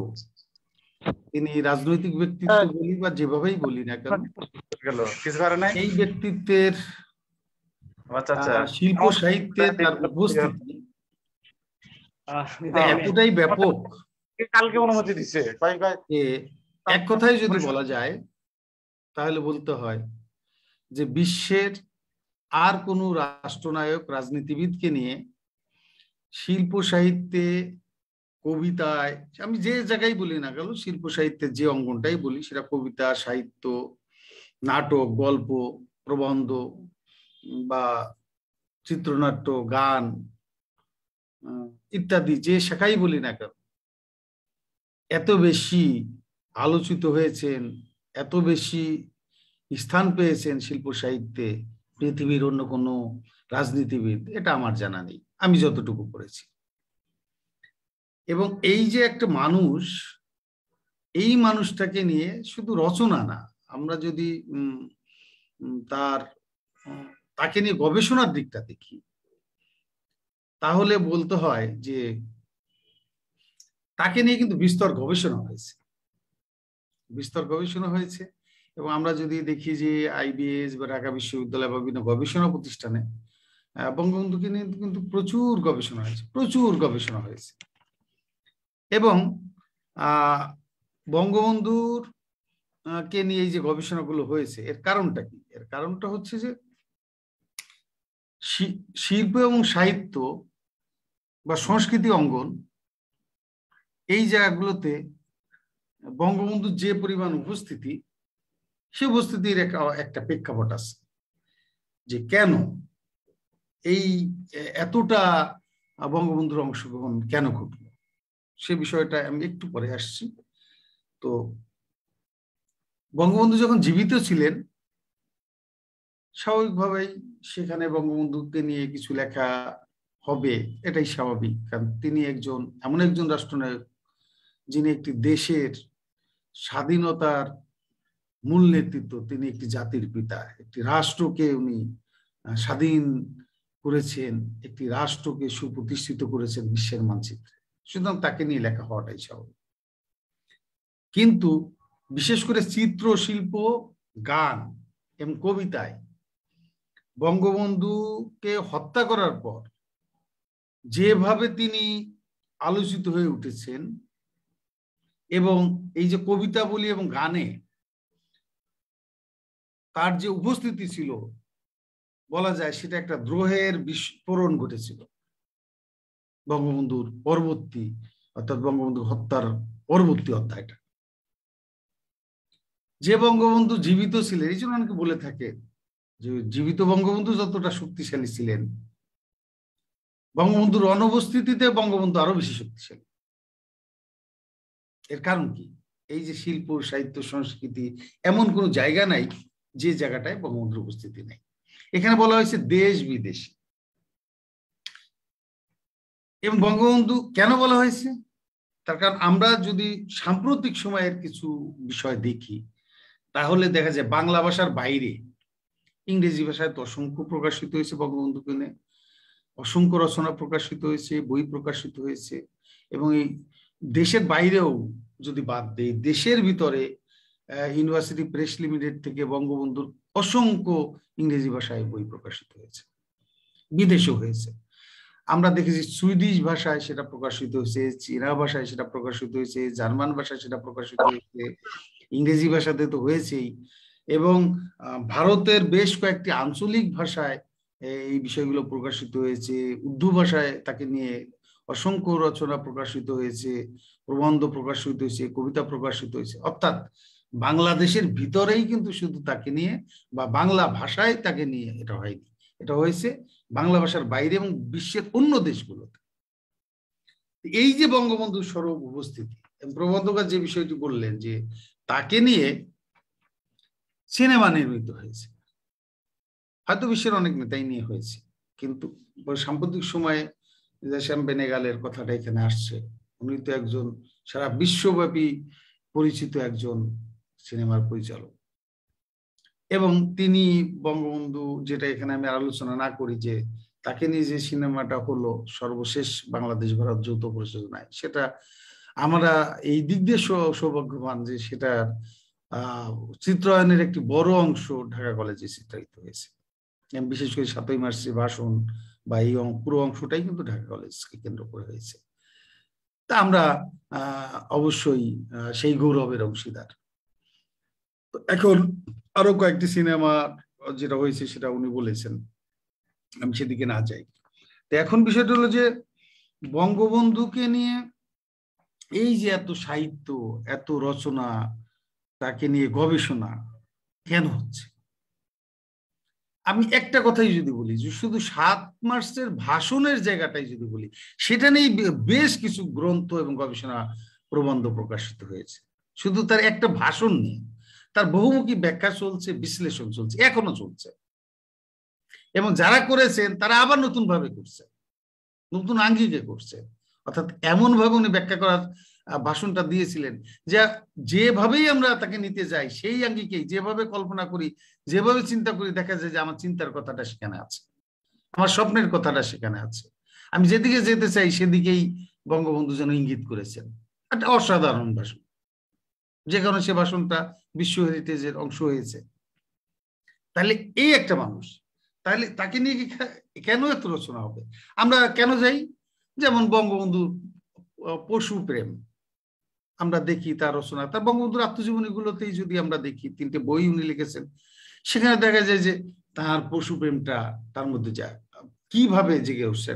তিনি রাজনৈতিক ব্যক্তিত্ব বলি বা যেভাবেই বলি না কেন, এই ব্যক্তিত্বের শিল্প সাহিত্যে তার উপস্থিতি এতটাই ব্যাপক, কালকে অনুমতি দিচ্ছে। এক কথায় যদি বলা যায় তাহলে বলতে হয় যে বিশ্বের আর কোনো রাষ্ট্রনায়ক রাজনীতিবিদকে নিয়ে শিল্প সাহিত্যে কবিতায়, আমি যে জায়গায় বলি না কেন, শিল্প সাহিত্যের যে অঙ্গনটাই বলি, সেটা কবিতা, সাহিত্য, নাটক, গল্প, প্রবন্ধ বা চিত্রনাট্য, গান ইত্যাদি যে শাখাই বলি না কেন, এত বেশি আলোচিত হয়েছেন, এত বেশি স্থান পেয়েছেন শিল্প সাহিত্যে পৃথিবীর অন্য কোনো রাজনীতিবিদ, এটা আমার জানা নেই, আমি যতটুকু পড়েছি। এবং এই যে একটা মানুষ, এই মানুষটাকে নিয়ে শুধু রচনা না, আমরা যদি তাকে নিয়ে গবেষণার দিকটা দেখি, তাহলে বলতে হয় যে তাকে নিয়ে কিন্তু বিস্তর গবেষণা হয়েছে, বিস্তর গবেষণা হয়েছে। এবং আমরা যদি দেখি যে আইবিএস বা ঢাকা বিশ্ববিদ্যালয় বা বিভিন্ন গবেষণা প্রতিষ্ঠানে বঙ্গবন্ধুকে নিয়ে কিন্তু প্রচুর গবেষণা হয়েছে, প্রচুর গবেষণা হয়েছে। এবং বঙ্গবন্ধুর কে নিয়ে এই যে গবেষণাগুলো হয়েছে, এর কারণটা কি? এর কারণটা হচ্ছে যে শিল্প এবং সাহিত্য বা সংস্কৃতি অঙ্গন, এই জায়গাগুলোতে বঙ্গবন্ধুর যে পরিমাণ উপস্থিতি, সে উপস্থিতির একটা প্রেক্ষাপট আছে যে কেন এই এতটা বঙ্গবন্ধুর অংশগ্রহণ কেন ঘটল, সে বিষয়টা আমি একটু পরে আসছি। তো বঙ্গবন্ধু যখন জীবিত ছিলেন, স্বাভাবিকভাবেই সেখানে বঙ্গবন্ধুকে নিয়ে কিছু লেখা হবে, এটাই স্বাভাবিক। কারণ তিনি এমন একজন রাষ্ট্রনায়ক যিনি একটি দেশের স্বাধীনতার মূল নেতৃত্ব, তিনি একটি জাতির পিতা, একটি রাষ্ট্রকে উনি স্বাধীন করেছেন, একটি রাষ্ট্রকে সুপ্রতিষ্ঠিত করেছেন বিশ্বের মানচিত্রে, সুতরাং তাকে নিয়ে লেখা হওয়াটাই স্বাভাবিক। কিন্তু বিশেষ করে চিত্র শিল্প, গান এবং কবিতায় বঙ্গবন্ধুকে হত্যা করার পর যেভাবে তিনি আলোচিত হয়ে উঠেছেন, এবং এই যে কবিতা বলি এবং গানে তার যে উপস্থিতি ছিল, বলা যায় সেটা একটা দ্রোহের বিস্ফোরণ ঘটেছিল বঙ্গবন্ধুর পরবর্তী, অর্থাৎ বঙ্গবন্ধু হত্যার পরবর্তী অধ্যায়টা। যে বঙ্গবন্ধু জীবিত ছিলেন, এই জন্য অনেকে বলে থাকে যে জীবিত বঙ্গবন্ধু যতটা শক্তিশালী ছিলেন, বঙ্গবন্ধুর অনুপস্থিতিতে বঙ্গবন্ধু আরো বেশি শক্তিশালী। এর কারণ কি? এই যে শিল্প, সাহিত্য, সংস্কৃতি, এমন কোন জায়গা নাই যে জায়গাটায় বঙ্গবন্ধুর উপস্থিতি নেই। এখানে বলা হয়েছে দেশ বিদেশে। এবং বঙ্গবন্ধু কেন বলা হয়েছে? তার কারণ আমরা যদি সাম্প্রতিক সময়ের কিছু বিষয় দেখি, তাহলে দেখা যায় বাংলা ভাষার বাইরে ইংরেজি ভাষায় তো অসংখ্য প্রকাশিত হয়েছে বঙ্গবন্ধুকে নিয়ে, অসংখ্য রচনা প্রকাশিত হয়েছে, বই প্রকাশিত হয়েছে। এবং এই দেশের বাইরেও যদি বাদ দেই, দেশের ভিতরে ইউনিভার্সিটি প্রেস লিমিটেড থেকে বঙ্গবন্ধুর অসংখ্য ইংরেজি ভাষায় বই প্রকাশিত হয়েছে, বিদেশেও হয়েছে। আমরা দেখেছি সুইডিশ ভাষায় সেটা প্রকাশিত হয়েছে, চীনা ভাষায় সেটা প্রকাশিত হয়েছে, জার্মান ভাষায় সেটা প্রকাশিত হয়েছে, ইংরেজি ভাষাতে তো হয়েছেই। এবং ভারতের বেশ কয়েকটি আঞ্চলিক ভাষায় এই বিষয়গুলো প্রকাশিত হয়েছে। উর্দু ভাষায় তাকে নিয়ে অসংখ্য রচনা প্রকাশিত হয়েছে, প্রবন্ধ প্রকাশিত হয়েছে, কবিতা প্রকাশিত হয়েছে। অর্থাৎ বাংলাদেশের ভিতরেই কিন্তু শুধু তাকে নিয়ে বা বাংলা ভাষায় তাকে নিয়ে এটা হয়নি, এটা হয়েছে বাংলা ভাষার বাইরে এবং বিশ্বের অন্য দেশগুলোতে। এই যে বঙ্গবন্ধুর সরব উপস্থিতি, প্রবন্ধকার যে বিষয়টি বললেন যে তাকে নিয়ে সিনেমা নির্মিত হয়েছে, হয়তো বিশ্বের অনেক নেতাই নিয়ে হয়েছে, কিন্তু সাম্প্রতিক সময়ে শ্যাম বেনেগালের কথাটা এখানে আসছে। উনি তো একজন সারা বিশ্বব্যাপী পরিচিত একজন সিনেমার পরিচালক, এবং তিনি বঙ্গবন্ধু, যেটা এখানে আমি আলোচনা না করি, যে তাকে নিয়ে যে সিনেমাটা হলো সর্বশেষ বাংলাদেশ ভারত যৌথ প্রযোজনায়, সেটা আমরা এই দিক দিয়ে সৌভাগ্যবান যে সেটা চিত্রায়নের একটি বড় অংশ ঢাকা কলেজে চিত্রায়িত হয়েছে। বিশেষ করে ৭ই মার্চের ভাষণ বা এই পুরো অংশটাই কিন্তু ঢাকা কলেজকে কেন্দ্র করে হয়েছে। তা আমরা অবশ্যই সেই গৌরবের অংশীদার। এখন আরো কয়েকটি সিনেমা যেটা হয়েছে সেটা উনি বলেছেন, আমি সেদিকে না যাই। তো এখন বিষয়টা হলো যে বঙ্গবন্ধুকে নিয়ে এই যে এত সাহিত্য, এত রচনা, তাকে নিয়ে গবেষণা কেন হচ্ছে? আমি একটা কথাই যদি বলি, যে শুধু 7 মার্চের ভাষণের জায়গাটাই যদি বলি, সেটা নিয়ে বেশ কিছু গ্রন্থ এবং গবেষণা প্রবন্ধ প্রকাশিত হয়েছে। শুধু তার একটা ভাষণ নিয়ে তার বহুমুখী ব্যাখ্যা চলছে, বিশ্লেষণ চলছে, এখনো চলছে। এবং যারা করেছেন তারা আবার নতুন ভাবে করছে, নতুন আঙ্গিকে করছে। অর্থাৎ এমন ভাবে উনি ব্যাখ্যা করার ভাষণটা দিয়েছিলেন যে যেভাবেই আমরা তাকে নিতে যাই, সেই আঙ্গিকেই যেভাবে কল্পনা করি, যেভাবে চিন্তা করি, দেখা যায় যে আমার চিন্তার কথাটা সেখানে আছে, আমার স্বপ্নের কথাটা সেখানে আছে। আমি যেদিকে যেতে চাই সেদিকেই বঙ্গবন্ধু যেন ইঙ্গিত করেছেন। একটা অসাধারণ ভাষণ, যে কারণে সে ভাষণটা বিশ্ব হেরিটেজের অংশ হয়েছে। তাহলে এই একটা মানুষ, তাহলে তাকে নিয়ে কেন এত রচনা হবে? আমরা কেন যাই? যেমন বঙ্গবন্ধুর পশু প্রেম আমরা দেখি, তার রচনা, তার বঙ্গবন্ধুর আত্মজীবনী গুলোতেই যদি আমরা দেখি, 3টে বই উনি লিখেছেন, সেখানে দেখা যায় যে তার পশু প্রেমটা তার মধ্যে যায় কিভাবে জেগে উঠছে,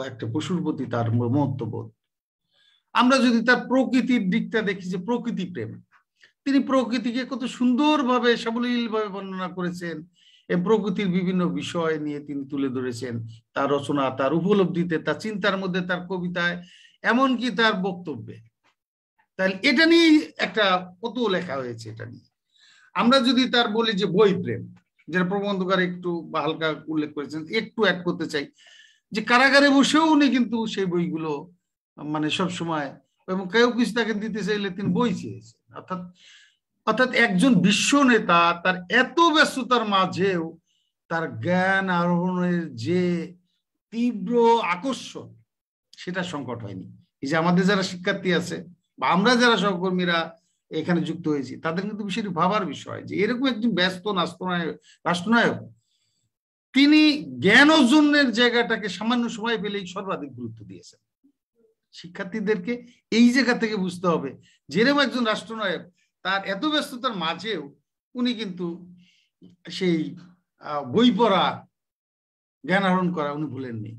একটা পশুর প্রতি তার মহত্ববোধ। আমরা যদি তার প্রকৃতির দিকটা দেখি, যে প্রকৃতি প্রেম, তিনি প্রকৃতিকে কত সুন্দরভাবে সাবলীলভাবে বর্ণনা করেছেন, এবং প্রকৃতির বিভিন্ন বিষয় নিয়ে তিনি তুলে ধরেছেন তার রচনা, তার উপলব্ধিতে, তার চিন্তার মধ্যে, তার কবিতায়, এমনকি তার বক্তব্যে। তাহলে এটা নিয়ে একটা কত লেখা হয়েছে। এটা নিয়ে আমরা যদি তার বলি যে বই প্রেম, যেটা প্রবন্ধকার একটু হালকা উল্লেখ করেছেন, একটু অ্যাড করতে চাই যে কারাগারে বসেও উনি কিন্তু সেই বইগুলো মানে সবসময়, এবং কেউ কিছু তাকে দিতে চাইলে তিনি বই চেয়েছেন। অর্থাৎ একজন বিশ্ব নেতা তার এত ব্যস্ততার মাঝেও তার জ্ঞান আহরণের যে তীব্র আকর্ষণ, সেটা সংকট হয়নি। এই যে আমাদের যারা শিক্ষার্থী আছে বা আমরা যারা সহকর্মীরা এখানে যুক্ত হয়েছি, তাদের কিন্তু বিষয়টি ভাবার বিষয় যে এরকম একজন ব্যস্ত রাষ্ট্রনায়ক, তিনি জ্ঞান অর্জনের জায়গাটাকে সামান্য সময় পেলেই সর্বাধিক গুরুত্ব দিয়েছেন। শিক্ষার্থীদেরকে এই জায়গা থেকে বুঝতে হবে যে এরকম একজন রাষ্ট্রনায়ক তার এত ব্যস্ততার মাঝেও উনি কিন্তু সেই বই পড়া, জ্ঞান আহরণ করা উনি ভুলেননি।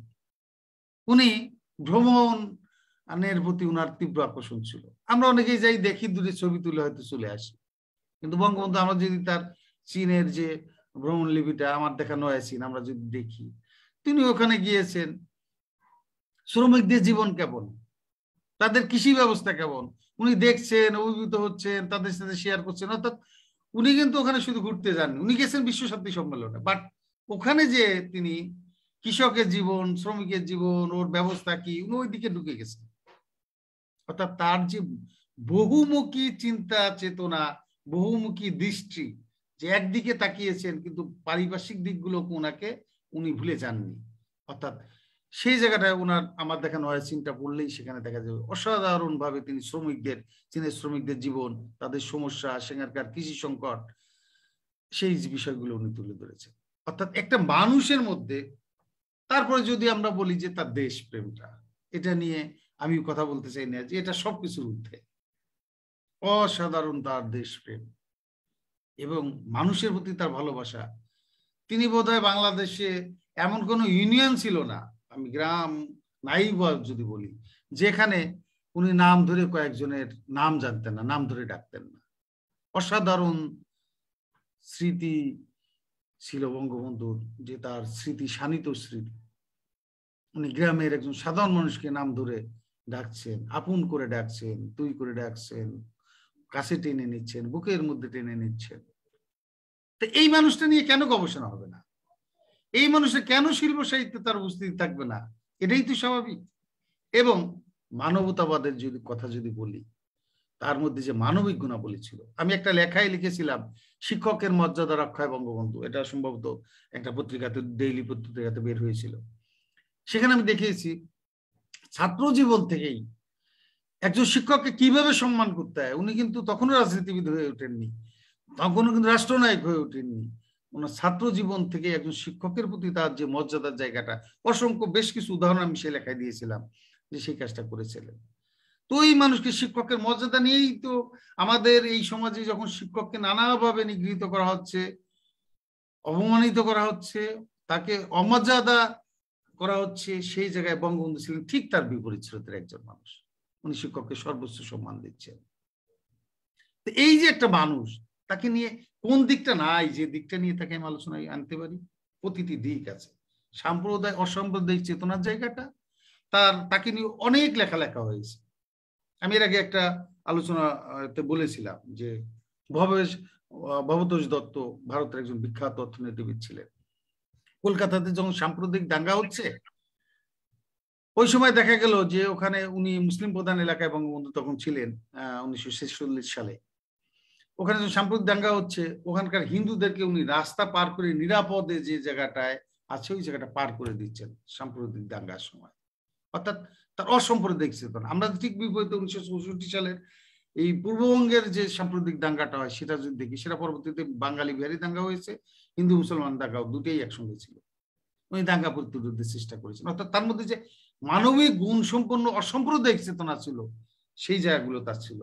উনি ভ্রমণের প্রতি উনার তীব্র আকর্ষণ ছিল। আমরা অনেকেই যাই, দেখি, দূরে ছবি তুলে হয়তো চলে আসি, কিন্তু বঙ্গবন্ধু, আমরা যদি তার চীনের যে ভ্রমণ লিপিটা আমার দেখা নয় চীন আমরা যদি দেখি, তিনি ওখানে গিয়েছেন, শ্রমিকদের জীবন কেমন, তাদের কৃষি ব্যবস্থা কেমন, উনি দেখছেন, অভিভূত হচ্ছেন, তাদের সাথে শেয়ার করছেন। অর্থাৎ উনি কিন্তু ওখানে শুধু ঘুরতে যাননি, উনি গেছেন বিশ্ব শান্তি সম্মেলনে, বাট ওখানে যে তিনি কৃষকের জীবন, শ্রমিকের জীবন, ওর ব্যবস্থা কি, উনি ওই দিকে ঢুকে গেছেন। অর্থাৎ তার যে বহুমুখী চিন্তা চেতনা, বহুমুখী দৃষ্টি, যে একদিকে তাকিয়েছেন কিন্তু পারিপার্শ্বিক দিকগুলো ওনাকে উনি ভুলে যাননি। অর্থাৎ সেই জায়গাটায় ওনার আমার দেখা নয় চিন্তা পড়লেই সেখানে দেখা যাবে অসাধারণ ভাবে তিনি চীনের শ্রমিকদের জীবন, তাদের সমস্যা, সেখানকার কৃষি সংকট, সেই বিষয়গুলো উনি তুলে ধরেছেন। অর্থাৎ একটা মানুষের মধ্যে, তারপরে যদি আমরা বলি যে তার দেশ প্রেমটা, এটা নিয়ে আমি কথা বলতে চাই না যে এটা সবকিছুর ঊর্ধ্বে, অসাধারণ তার দেশপ্রেম এবং মানুষের প্রতি তার ভালোবাসা। তিনি বোধহয় বাংলাদেশে এমন কোনো ইউনিয়ন ছিল না, আমি গ্রাম নাই যদি বলি, যেখানে উনি নাম ধরে কয়েকজনের নাম জানতেন না, নাম ধরে ডাকতেন না। অসাধারণ স্মৃতি ছিল বঙ্গবন্ধুর, যে তার স্মৃতি শানিত স্মৃতি। উনি গ্রামের একজন সাধারণ মানুষকে নাম ধরে ডাকছেন, আপন করে ডাকছেন, তুই করে ডাকছেন, কাছে টেনে নিচ্ছেন, বুকের মধ্যে টেনে নিচ্ছেন। তো এই মানুষটা নিয়ে কেন গবেষণা হবে না? এই মানুষের কেন শিল্প সাহিত্যে তার উপস্থিতি থাকবে না? এটাই তো স্বাভাবিক। এবং মানবতাবাদের কথা যদি বলি, তার মধ্যে যে মানবিক গুণাবলী ছিল, আমি একটা লেখায় লিখেছিলাম শিক্ষকের মর্যাদা রক্ষায় বঙ্গবন্ধু, এটা সম্ভবত একটা পত্রিকাতে, ডেইলি পত্রিকাতে বের হয়েছিল। সেখানে আমি দেখিয়েছি ছাত্র জীবন থেকেই একজন শিক্ষককে কিভাবে সম্মান করতে হয়। উনি কিন্তু তখনও রাজনীতিবিদ হয়ে ওঠেননি, তখনও কিন্তু রাষ্ট্রনায়ক হয়ে ওঠেননি। ওনার ছাত্র জীবন থেকে একজন শিক্ষকের প্রতি তার যে মর্যাদার জায়গাটা, অসংখ্য বেশ কিছু উদাহরণ আমি সে লেখায় দিয়েছিলাম যে সেই কাজটা করেছিলেন। তো এই মানুষকে শিক্ষকের মর্যাদা নিয়েই তো আমাদের এই সমাজে যখন শিক্ষককে নানাভাবে নিগৃহীত করা হচ্ছে, অপমানিত করা হচ্ছে, তাকে অমর্যাদা করা হচ্ছে, সেই জায়গায় বঙ্গবন্ধু ছিলেন ঠিক তার বিপরীত স্রোতের একজন মানুষ। উনি শিক্ষককে সর্বোচ্চ সম্মান দিচ্ছেন। এই যে একটা মানুষ, তাকে নিয়ে কোন দিকটা নাই যে দিকটা নিয়ে তাকে আমি আলোচনায় আনতে পারি? প্রতিটি দিক আছে। সাম্প্রদায়িক অসাম্প্রদায়িক চেতনার জায়গাটা, তাকে নিয়ে অনেক লেখা হয়েছে। আমি এর আগে একটা আলোচনাতে বলেছিলাম যে ভবতোষ দত্ত ভারতের একজন বিখ্যাত অর্থনীতিবিদ ছিলেন। কলকাতাতে যখন সাম্প্রদায়িক দাঙ্গা হচ্ছে, ওই সময় দেখা গেল যে ওখানে উনি মুসলিম প্রধান এলাকায় বঙ্গবন্ধু তখন ছিলেন 1946 সালে। ওখানে যখন সাম্প্রদায়িক দাঙ্গা হচ্ছে, ওখানকার হিন্দুদেরকে উনি রাস্তা পার করে নিরাপদে যে জায়গাটায় আছে ওই জায়গাটা পার করে দিচ্ছেন সাম্প্রদায়িক দাঙ্গার সময়। অর্থাৎ তার অসাম্প্রদায়িক চেতনা। আমরা ঠিক বিপরীত 1964 সালের এই পূর্ববঙ্গের যে সাম্প্রদায়িক দাঙ্গাটা হয় সেটা যদি দেখি, সেটা পরবর্তীতে বাঙালি বিহারি দাঙ্গা হয়েছে, হিন্দু মুসলমান দাঙ্গাও দুটোই একসঙ্গে ছিল। উনি দাঙ্গা প্রতিরোধের চেষ্টা করেছেন। অর্থাৎ তার মধ্যে যে মানবিক গুণ সম্পন্ন অসাম্প্রদায়িক চেতনা ছিল সেই জায়গাগুলো তার ছিল।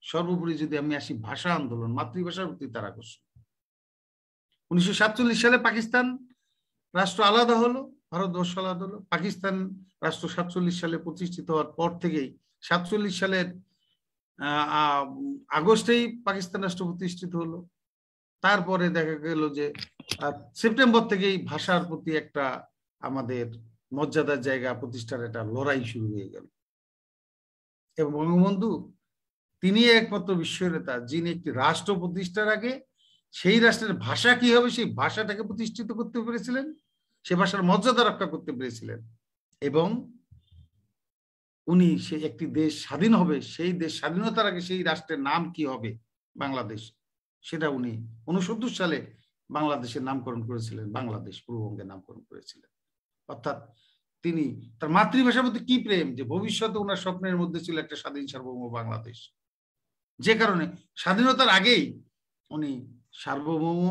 সর্বোপরি যদি আমি আসি ভাষা আন্দোলন, মাতৃভাষার প্রতি তার আকর্ষণ। 1947 সালে পাকিস্তান রাষ্ট্র আলাদা হলো, ভারতবর্ষ আলাদা হলো। পাকিস্তান রাষ্ট্র 47 সালে প্রতিষ্ঠিত হওয়ার পর থেকেই 47 সালের আগস্টেই পাকিস্তান রাষ্ট্র প্রতিষ্ঠিত হলো। তারপরে দেখা গেল যে সেপ্টেম্বর থেকেই ভাষার প্রতি একটা আমাদের মর্যাদার জায়গা প্রতিষ্ঠার একটা লড়াই শুরু হয়ে গেল। এবং বঙ্গবন্ধু তিনি একমাত্র বিশ্বনেতা যিনি একটি রাষ্ট্র প্রতিষ্ঠার আগে সেই রাষ্ট্রের ভাষা কি হবে সেই ভাষাটাকে প্রতিষ্ঠিত করতে পেরেছিলেন, সে ভাষার মর্যাদা রক্ষা করতে পেরেছিলেন। এবং উনি সে একটি দেশ স্বাধীন হবে, সেই দেশ স্বাধীনতার আগে সেই রাষ্ট্রের নাম কি হবে বাংলাদেশ, সেটা উনি 69 সালে বাংলাদেশের নামকরণ করেছিলেন, বাংলাদেশ পূর্ববঙ্গের নামকরণ করেছিলেন। অর্থাৎ তিনি তার মাতৃভাষার প্রতি কি প্রেম, যে ভবিষ্যতে ওনার স্বপ্নের মধ্যে ছিল একটা স্বাধীন সার্বভৌম বাংলাদেশ। যে কারণে স্বাধীনতার আগেই উনি সার্বভৌম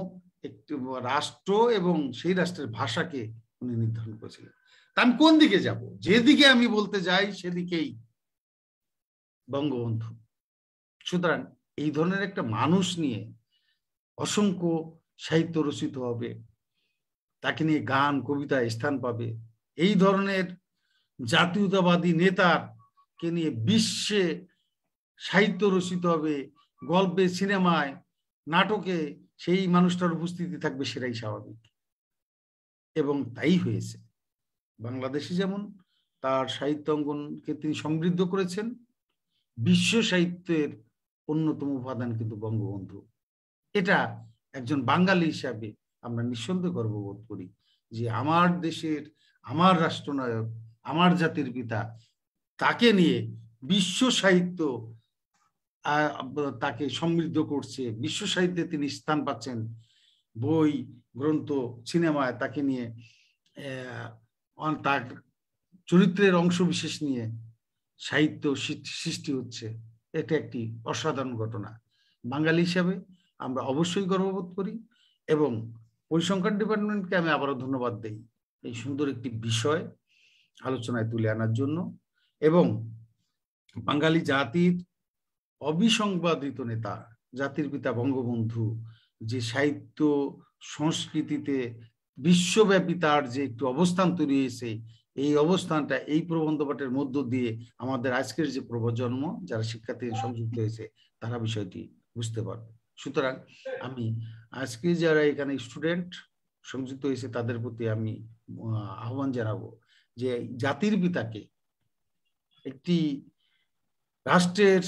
একটি রাষ্ট্র এবং সেই রাষ্ট্রের ভাষাকে উনি নির্ধারণ করেছিলেন। তা আমি কোন দিকে যাব? যেদিকে আমি বলতে যাই সেদিকেই বঙ্গবন্ধু। সুতরাং এই ধরনের একটা মানুষ নিয়ে অসংখ্য সাহিত্য রচিত হবে, তাকে নিয়ে গান কবিতা স্থান পাবে। এই ধরনের জাতীয়তাবাদী নেতাকে নিয়ে বিশ্বে সাহিত্য রচিত হবে, গল্পে, সিনেমায়, নাটকে সেই মানুষটার উপস্থিতি থাকবে, সেটাই স্বাভাবিক। এবং তাই হয়েছে। বাংলাদেশে যেমন তার সাহিত্য অঙ্গনকে তিনি সমৃদ্ধ করেছেন, বিশ্ব সাহিত্যের অন্যতম উপাদান কিন্তু বঙ্গবন্ধু। এটা একজন বাঙালি হিসাবে আমরা নিঃসন্দেহে গর্ববোধ করি যে আমার দেশের, আমার রাষ্ট্রনায়ক, আমার জাতির পিতা, তাকে নিয়ে বিশ্ব সাহিত্য তাকে সমৃদ্ধ করছে, বিশ্ব সাহিত্যে তিনি স্থান পাচ্ছেন। বই, গ্রন্থ, সিনেমায় তাকে নিয়ে তার চরিত্রের অংশ বিশেষ নিয়ে সাহিত্য সৃষ্টি হচ্ছে। এটা একটি অসাধারণ ঘটনা। বাঙালি হিসাবে আমরা অবশ্যই গর্ববোধ করি এবং পরিসংখ্যান ডিপার্টমেন্টকে আমি আবারও ধন্যবাদ দেই এই সুন্দর একটি বিষয় আলোচনায় তুলে আনার জন্য। এবং বাঙালি জাতির অবিসংবাদিত নেতা, জাতির পিতা বঙ্গবন্ধু যে সাহিত্য সংস্কৃতিতে বিশ্বব্যাপী তার যে একটু অবস্থান তৈরি হয়েছে, এই অবস্থানটা এই প্রবন্ধ পাঠের মধ্য দিয়ে আমাদের আজকের যে প্রজন্ম যারা শিক্ষার্থী সংযুক্ত হয়েছে তারা বিষয়টি বুঝতে পারবে। সুতরাং আমি আজকে যারা এখানে স্টুডেন্ট সংযুক্ত হয়েছে তাদের প্রতি আমি আহ্বান জানাবো যে জাতির পিতাকে, একটি রাষ্ট্রের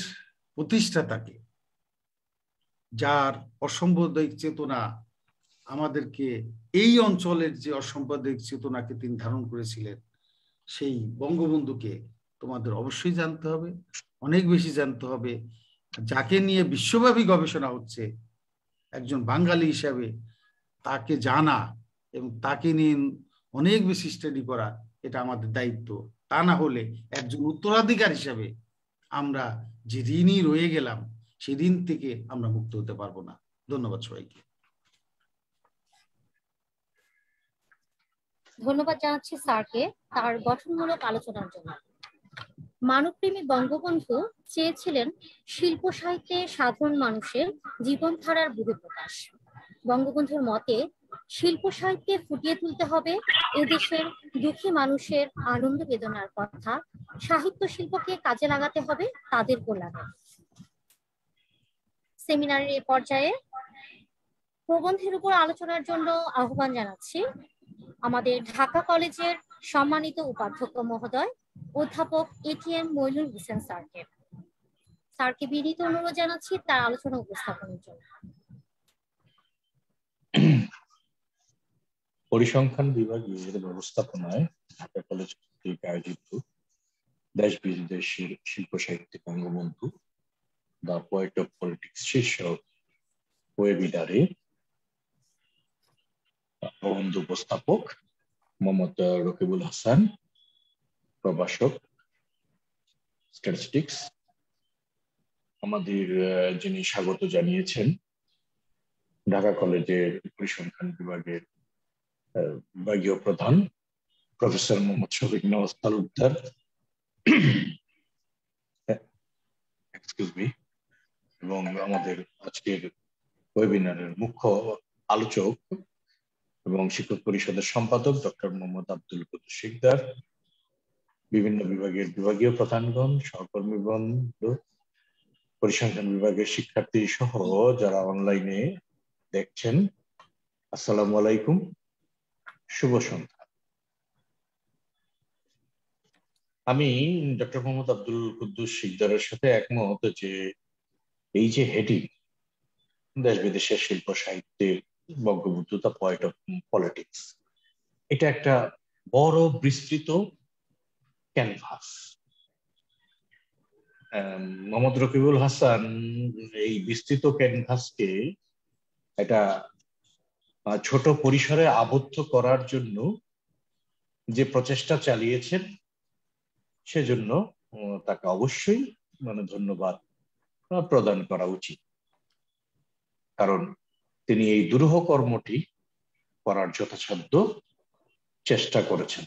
প্রতিষ্ঠাতাকে, যার অসাম্প্রদায়িক চেতনা আমাদেরকে এই অঞ্চলের যে অসাম্প্রদায়িক চেতনাকে তিনি ধারণ করেছিলেন, সেই বঙ্গবন্ধুকে তোমাদের অবশ্যই জানতে হবে, অনেক বেশি জানতে হবে। যাকে নিয়ে বিশ্বব্যাপী গবেষণা হচ্ছে, একজন বাঙালি হিসাবে তাকে জানা এবং তাকে নিয়ে অনেক বেশি স্টাডি করা এটা আমাদের দায়িত্ব। তা না হলে একজন উত্তরাধিকার হিসাবে আমরা যে ঋণই রয়ে গেলাম সেই ঋণ থেকে আমরা মুক্ত হতে পারবো না। ধন্যবাদ সবাইকে। ধন্যবাদ জানাচ্ছি স্যারকে তার গঠনমূলক আলোচনার জন্য। মানবপ্রেমী বঙ্গবন্ধু চেয়েছিলেন শিল্প সাহিত্যে সাধারণ মানুষের জীবনধারার বহিঃপ্রকাশ। বঙ্গবন্ধুর মতে শিল্প সাহিত্যে ফুটিয়ে তুলতে হবে এদেশের দুঃখী মানুষের আনন্দ বেদনার কথা, সাহিত্য শিল্পকে কাজে লাগাতে হবে তাদের কল্যাণে। সেমিনারের এ পর্যায়ে প্রবন্ধের উপর আলোচনার জন্য আহ্বান জানাচ্ছি আমাদের ঢাকা কলেজের সম্মানিত উপাধ্যক্ষ মহোদয় অধ্যাপক এটিএম মইনুল হোসেন স্যারকে। স্যারকে বিনীত অনুরোধ জানাচ্ছি তার আলোচনা উপস্থাপনের জন্য। পরিসংখ্যান বিভাগের ব্যবস্থাপনায় ঢাকা কলেজ কর্তৃক আয়োজিত দেশ বিদেশের শিল্প সাহিত্যিক Bangabandhu the poet of politics শীর্ষক ওয়েবিনারে প্রবন্ধ উপস্থাপক মোহাম্মদ রকিবুল হাসান, প্রভাষক স্ট্যাটিস্টিক্স, আমাদের যিনি স্বাগত জানিয়েছেন ঢাকা কলেজের পরিসংখ্যান বিভাগের বিভাগীয় প্রধান প্রফেসর মোহাম্মদ শফিক নওয়াজ তালুকদার, এবং আমাদের আজকের ওয়েবিনারের মুখ্য আলোচক এবং শিক্ষক পরিষদের সম্পাদক ডক্টর মোহাম্মদ আব্দুল কুদ্দুস শিকদার, বিভিন্ন বিভাগের বিভাগীয় প্রধানগণ, সহকর্মীগণ, পরিসংখ্যান বিভাগের শিক্ষার্থী সহ যারা অনলাইনে দেখছেন, আসসালামু আলাইকুম, শুভ সন্ধ্যা। আমি ডক্টর মোহাম্মদ আব্দুল কুদ্দুস শিকদারের সাথে একমত যে এই যে হেডিং দেশ বিদেশের শিল্প সাহিত্যের Bangabandhu the poet of politics, এটা একটা বড় বিস্তৃত ক্যানভাস। মোহাম্মদ রকিবুল হাসান এই বিস্তৃত ক্যানভাসকে এটা ছোট পরিসরে আবদ্ধ করার জন্য যে প্রচেষ্টা চালিয়েছেন সেজন্য তাকে অবশ্যই ধন্যবাদ প্রদান করা উচিত, কারণ তিনি এই দুরূহ কর্মটি করার যথাসাধ্য চেষ্টা করেছেন।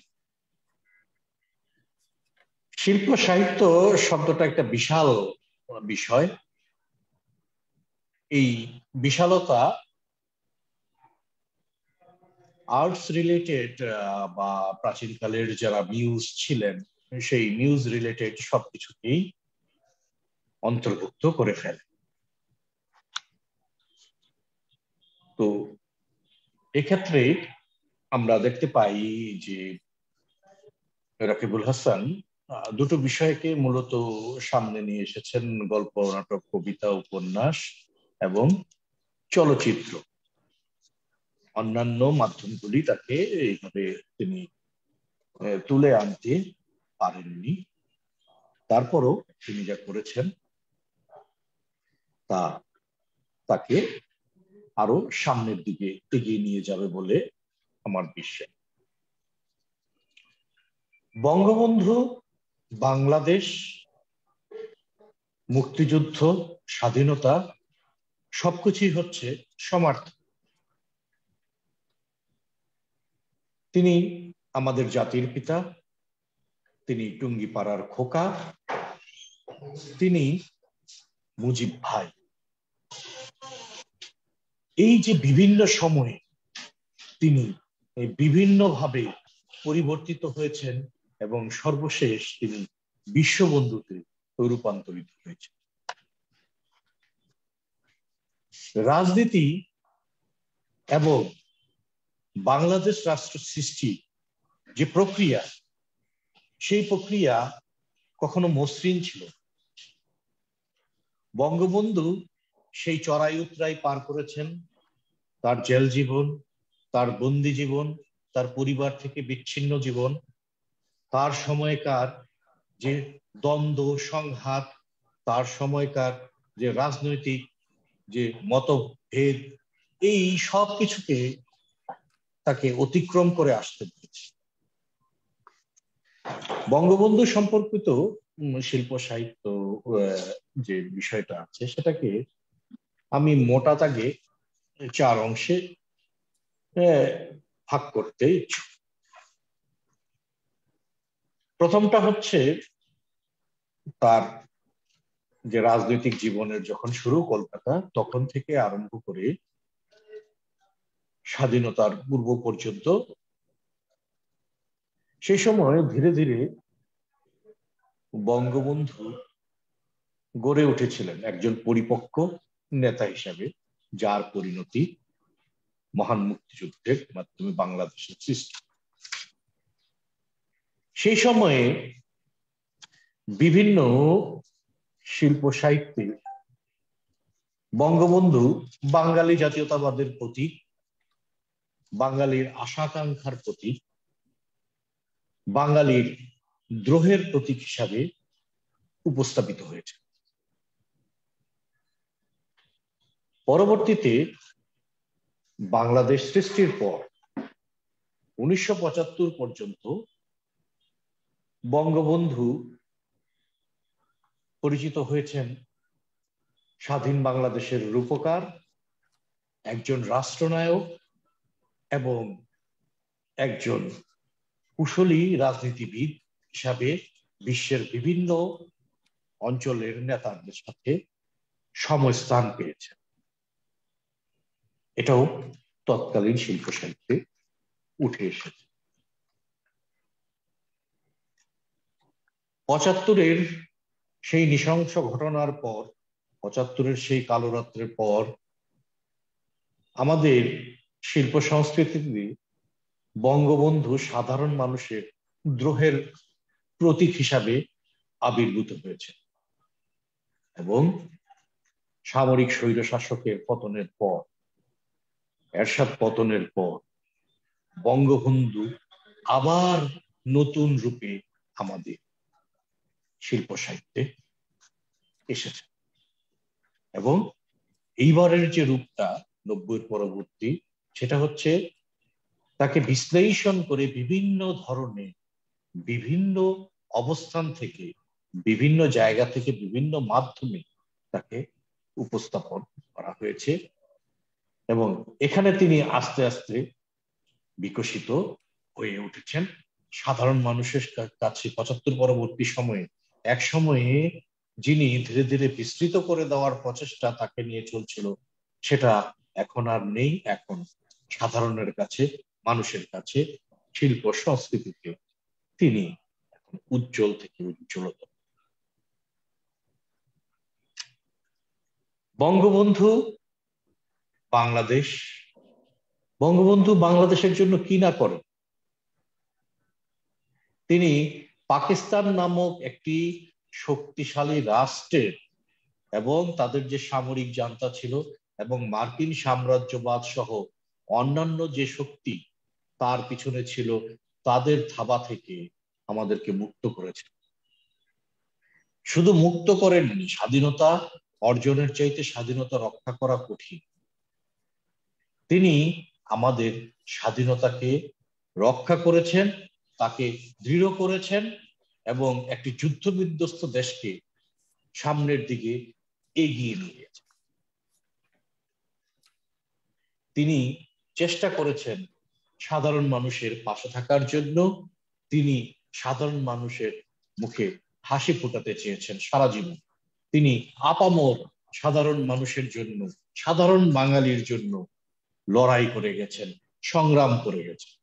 শিল্প সাহিত্য শব্দটা একটা বিশাল বিষয়। এই বিশালতা আর্টস রিলেটেড বা প্রাচীনকালের যারা মিউজ ছিলেন সেই মিউজ রিলেটেড সবকিছুকেই অন্তর্ভুক্ত করে ফেলে। তো এক্ষেত্রে আমরা দেখতে পাই যে রাকিবুল হাসান দুটো বিষয়কে মূলত সামনে নিয়ে এসেছেন: গল্প, নাটক, কবিতা, উপন্যাস এবং চলচ্চিত্র। অন্যান্য মাধ্যমগুলি তাকে এইভাবে তিনি তুলে আনতে পারেননি। তারপরও তিনি যা করেছেন তা তাকে আরো সামনের দিকে এগিয়ে নিয়ে যাবে বলে আমার বিশ্বাস। বঙ্গবন্ধু বাংলাদেশ, মুক্তিযুদ্ধ, স্বাধীনতা সবকিছুই হচ্ছে সমার্থক। তিনি আমাদের জাতির পিতা, তিনি টুঙ্গিপাড়ার খোকা, তিনি মুজিব ভাই। এই যে বিভিন্ন সময়ে তিনি বিভিন্নভাবে পরিবর্তিত হয়েছেন এবং সর্বশেষ তিনি বিশ্ববন্ধুতে রূপান্তরিত হয়েছেন। রাজনীতি এবং বাংলাদেশ রাষ্ট্র সৃষ্টি যে প্রক্রিয়া, সেই প্রক্রিয়া কখনো মসৃণ ছিল। বঙ্গবন্ধু সেই চড়াই উতরাই পার করেছেন, তার জেল জীবন, তার বন্দি জীবন, তার পরিবার থেকে বিচ্ছিন্ন জীবন, তার সময়কার যে দ্বন্দ্ব সংঘাত, তার সময়কার যে রাজনৈতিক যে মতভেদ, এই সব কিছুকে তাকে অতিক্রম করে আসতে হয়েছে। বঙ্গবন্ধু সম্পর্কিত শিল্প সাহিত্য যে বিষয়টা আছে সেটাকে আমি মোটা দাগে 4 অংশে ভাগ করতে ইচ্ছুক। প্রথমটা হচ্ছে তার যে রাজনৈতিক জীবনের যখন শুরু কলকাতা, তখন থেকে আরম্ভ করে স্বাধীনতার পূর্ব পর্যন্ত, সেই সময় ধীরে ধীরে বঙ্গবন্ধু গড়ে উঠেছিলেন একজন পরিপক্ক নেতা হিসাবে, যার পরিণতি মহান মুক্তিযুদ্ধের মাধ্যমে বাংলাদেশের সৃষ্টি। সেই সময়ে বিভিন্ন শিল্প সাহিত্যে বঙ্গবন্ধু বাঙালি জাতীয়তাবাদের প্রতীক, বাঙালির আশা আকাঙ্ক্ষার প্রতীক, বাঙালির দ্রোহের প্রতীক হিসাবে উপস্থাপিত হয়েছে। পরবর্তীতে বাংলাদেশ সৃষ্টির পর 1975 পর্যন্ত বঙ্গবন্ধু পরিচিত হয়েছেন স্বাধীন বাংলাদেশের রূপকার, একজন রাষ্ট্রনায়ক এবং একজন কুশলী রাজনীতিবিদ হিসাবে বিশ্বের বিভিন্ন অঞ্চলের নেতাদের সাথে সমস্থান পেয়েছেন। এটাও তৎকালীন শিল্প সাহিত্যে উঠে এসেছে। 75-এর সেই নৃশংস ঘটনার পর, 75-এর সেই কালো রাত্রের পর আমাদের শিল্প সংস্কৃতিতে বঙ্গবন্ধু সাধারণ মানুষের দ্রোহের প্রতীক হিসাবে আবির্ভূত হয়েছে এবং সামরিক স্বৈরশাসকের পতনের পর, এরশাদ পতনের পর বঙ্গবন্ধু আবার নতুন রূপে আমাদের শিল্প সাহিত্যে এসেছে এবং এইবারের যে রূপটা 90-এর পরবর্তী, সেটা হচ্ছে তাকে বিশ্লেষণ করে বিভিন্ন ধরনের, বিভিন্ন অবস্থান থেকে, বিভিন্ন জায়গা থেকে, বিভিন্ন মাধ্যমে তাকে উপস্থাপন করা হয়েছে এবং এখানে তিনি আস্তে আস্তে বিকশিত হয়ে উঠেছেন সাধারণ মানুষের কাছে। 75 পরবর্তী সময়ে, এক সময়ে যিনি ধীরে ধীরে বিস্তৃত করে দেওয়ার প্রচেষ্টা তাকে নিয়ে চলছিল, সেটা এখন আর নেই। এখন সাধারণের কাছে, মানুষের কাছে শিল্প সংস্কৃতিতে তিনি এখন উজ্জ্বল থেকে উজ্জ্বলতর। বঙ্গবন্ধু বাংলাদেশের জন্য কি না করেন। তিনি পাকিস্তান নামক একটি শক্তিশালী রাষ্ট্রের এবং তাদের যে সামরিক জান্তা ছিল এবং মার্কিন সাম্রাজ্যবাদ সহ অন্যান্য যে শক্তি তার পিছনে ছিল, তাদের থাবা থেকে আমাদেরকে মুক্ত করেছে। শুধু মুক্ত করেননি, স্বাধীনতা অর্জনের চাইতে স্বাধীনতা রক্ষা করা কঠিন। তিনি আমাদের স্বাধীনতাকে রক্ষা করেছেন, তাকে দৃঢ় করেছেন এবং একটি যুদ্ধ বিধ্বস্ত দেশকে সামনের দিকে এগিয়ে নিয়ে গেছেন। তিনি চেষ্টা করেছেন সাধারণ মানুষের পাশে থাকার জন্য। তিনি সাধারণ মানুষের মুখে হাসি ফোটাতে চেয়েছেন সারা জীবন। তিনি আপামর সাধারণ মানুষের জন্য, সাধারণ বাঙালির জন্য লড়াই করে গেছেন, সংগ্রাম করে গেছেন।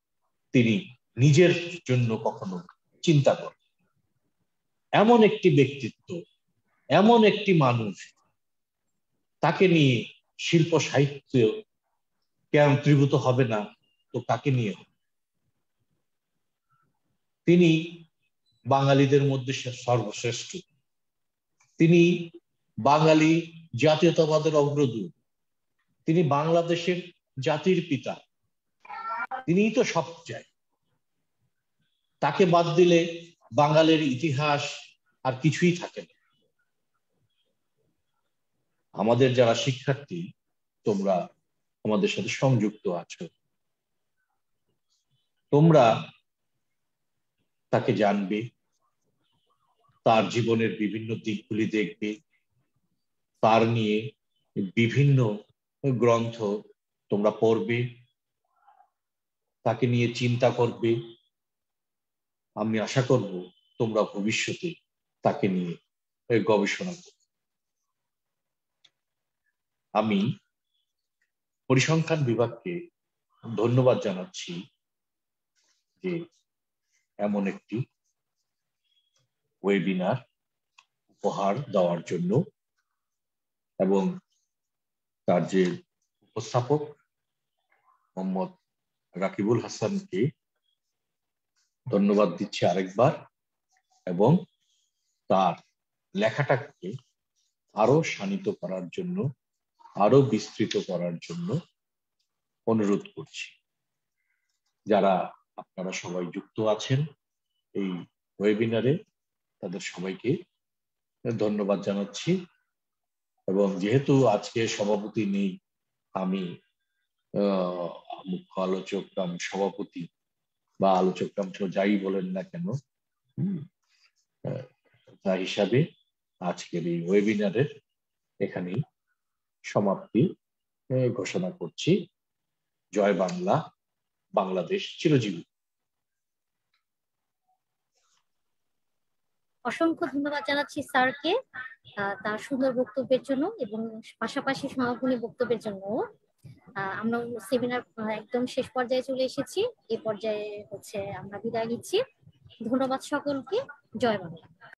তিনি নিজের জন্য কখনো চিন্তা করেন। এমন একটি ব্যক্তিত্ব, এমন একটি মানুষ, তাকে নিয়ে শিল্প সাহিত্য কেন ত্রিভূত হবে না, তো কাকে নিয়ে হবে? তিনি বাঙালিদের মধ্যে সর্বশ্রেষ্ঠ। তিনি বাঙালি জাতীয়তাবাদের অগ্রদূত। তিনি বাংলাদেশের জাতির পিতা। তিনিই তো সব চাই। তাকে বাদ দিলে বাঙালির ইতিহাস আর কিছুই থাকে না। আমাদের যারা শিক্ষার্থী, তোমরা আমাদের সাথে সংযুক্ত আছো, তোমরা তাকে জানবে, তার জীবনের বিভিন্ন দিকগুলি দেখবে, তার নিয়ে বিভিন্ন গ্রন্থ তোমরা পড়বে, তাকে নিয়ে চিন্তা করবে। আমি আশা করব তোমরা ভবিষ্যতে তাকে নিয়ে গবেষণা করবে। আমি পরিসংখ্যান বিভাগকে ধন্যবাদ জানাচ্ছি যে এমন একটি ওয়েবিনার উপহার দেওয়ার জন্য এবং তার যে উপস্থাপক মোহাম্মদ রাকিবুল হাসানকে ধন্যবাদ দিচ্ছি আরেকবার, এবং তার লেখাটাকে আরো শানিত করার জন্য, আরো বিস্তৃত করার জন্য অনুরোধ করছি। যারা আপনারা সবাই যুক্ত আছেন এই ওয়েবিনারে, তাদের সবাইকে ধন্যবাদ জানাচ্ছি। এবং যেহেতু আজকে সভাপতি নেই, আমি মুখ্য আলোচক কাম সভাপতি বা আলোচক কাম যাই বলেন না কেন, তা হিসাবে আজকের এই ওয়েবিনারের এখানেই সমাপ্তি ঘোষণা করছি। জয় বাংলা, বাংলাদেশ চিরজীবী। অসংখ্য ধন্যবাদ জানাচ্ছি স্যারকে তার সুন্দর বক্তব্যের জন্য এবং পাশাপাশি সমাপনী বক্তব্যের জন্য। আমরা সেমিনার একদম শেষ পর্যায়ে চলে এসেছি। এই পর্যায়ে আমরা বিদায় নিচ্ছি। ধন্যবাদ সকলকে। জয় বাংলা।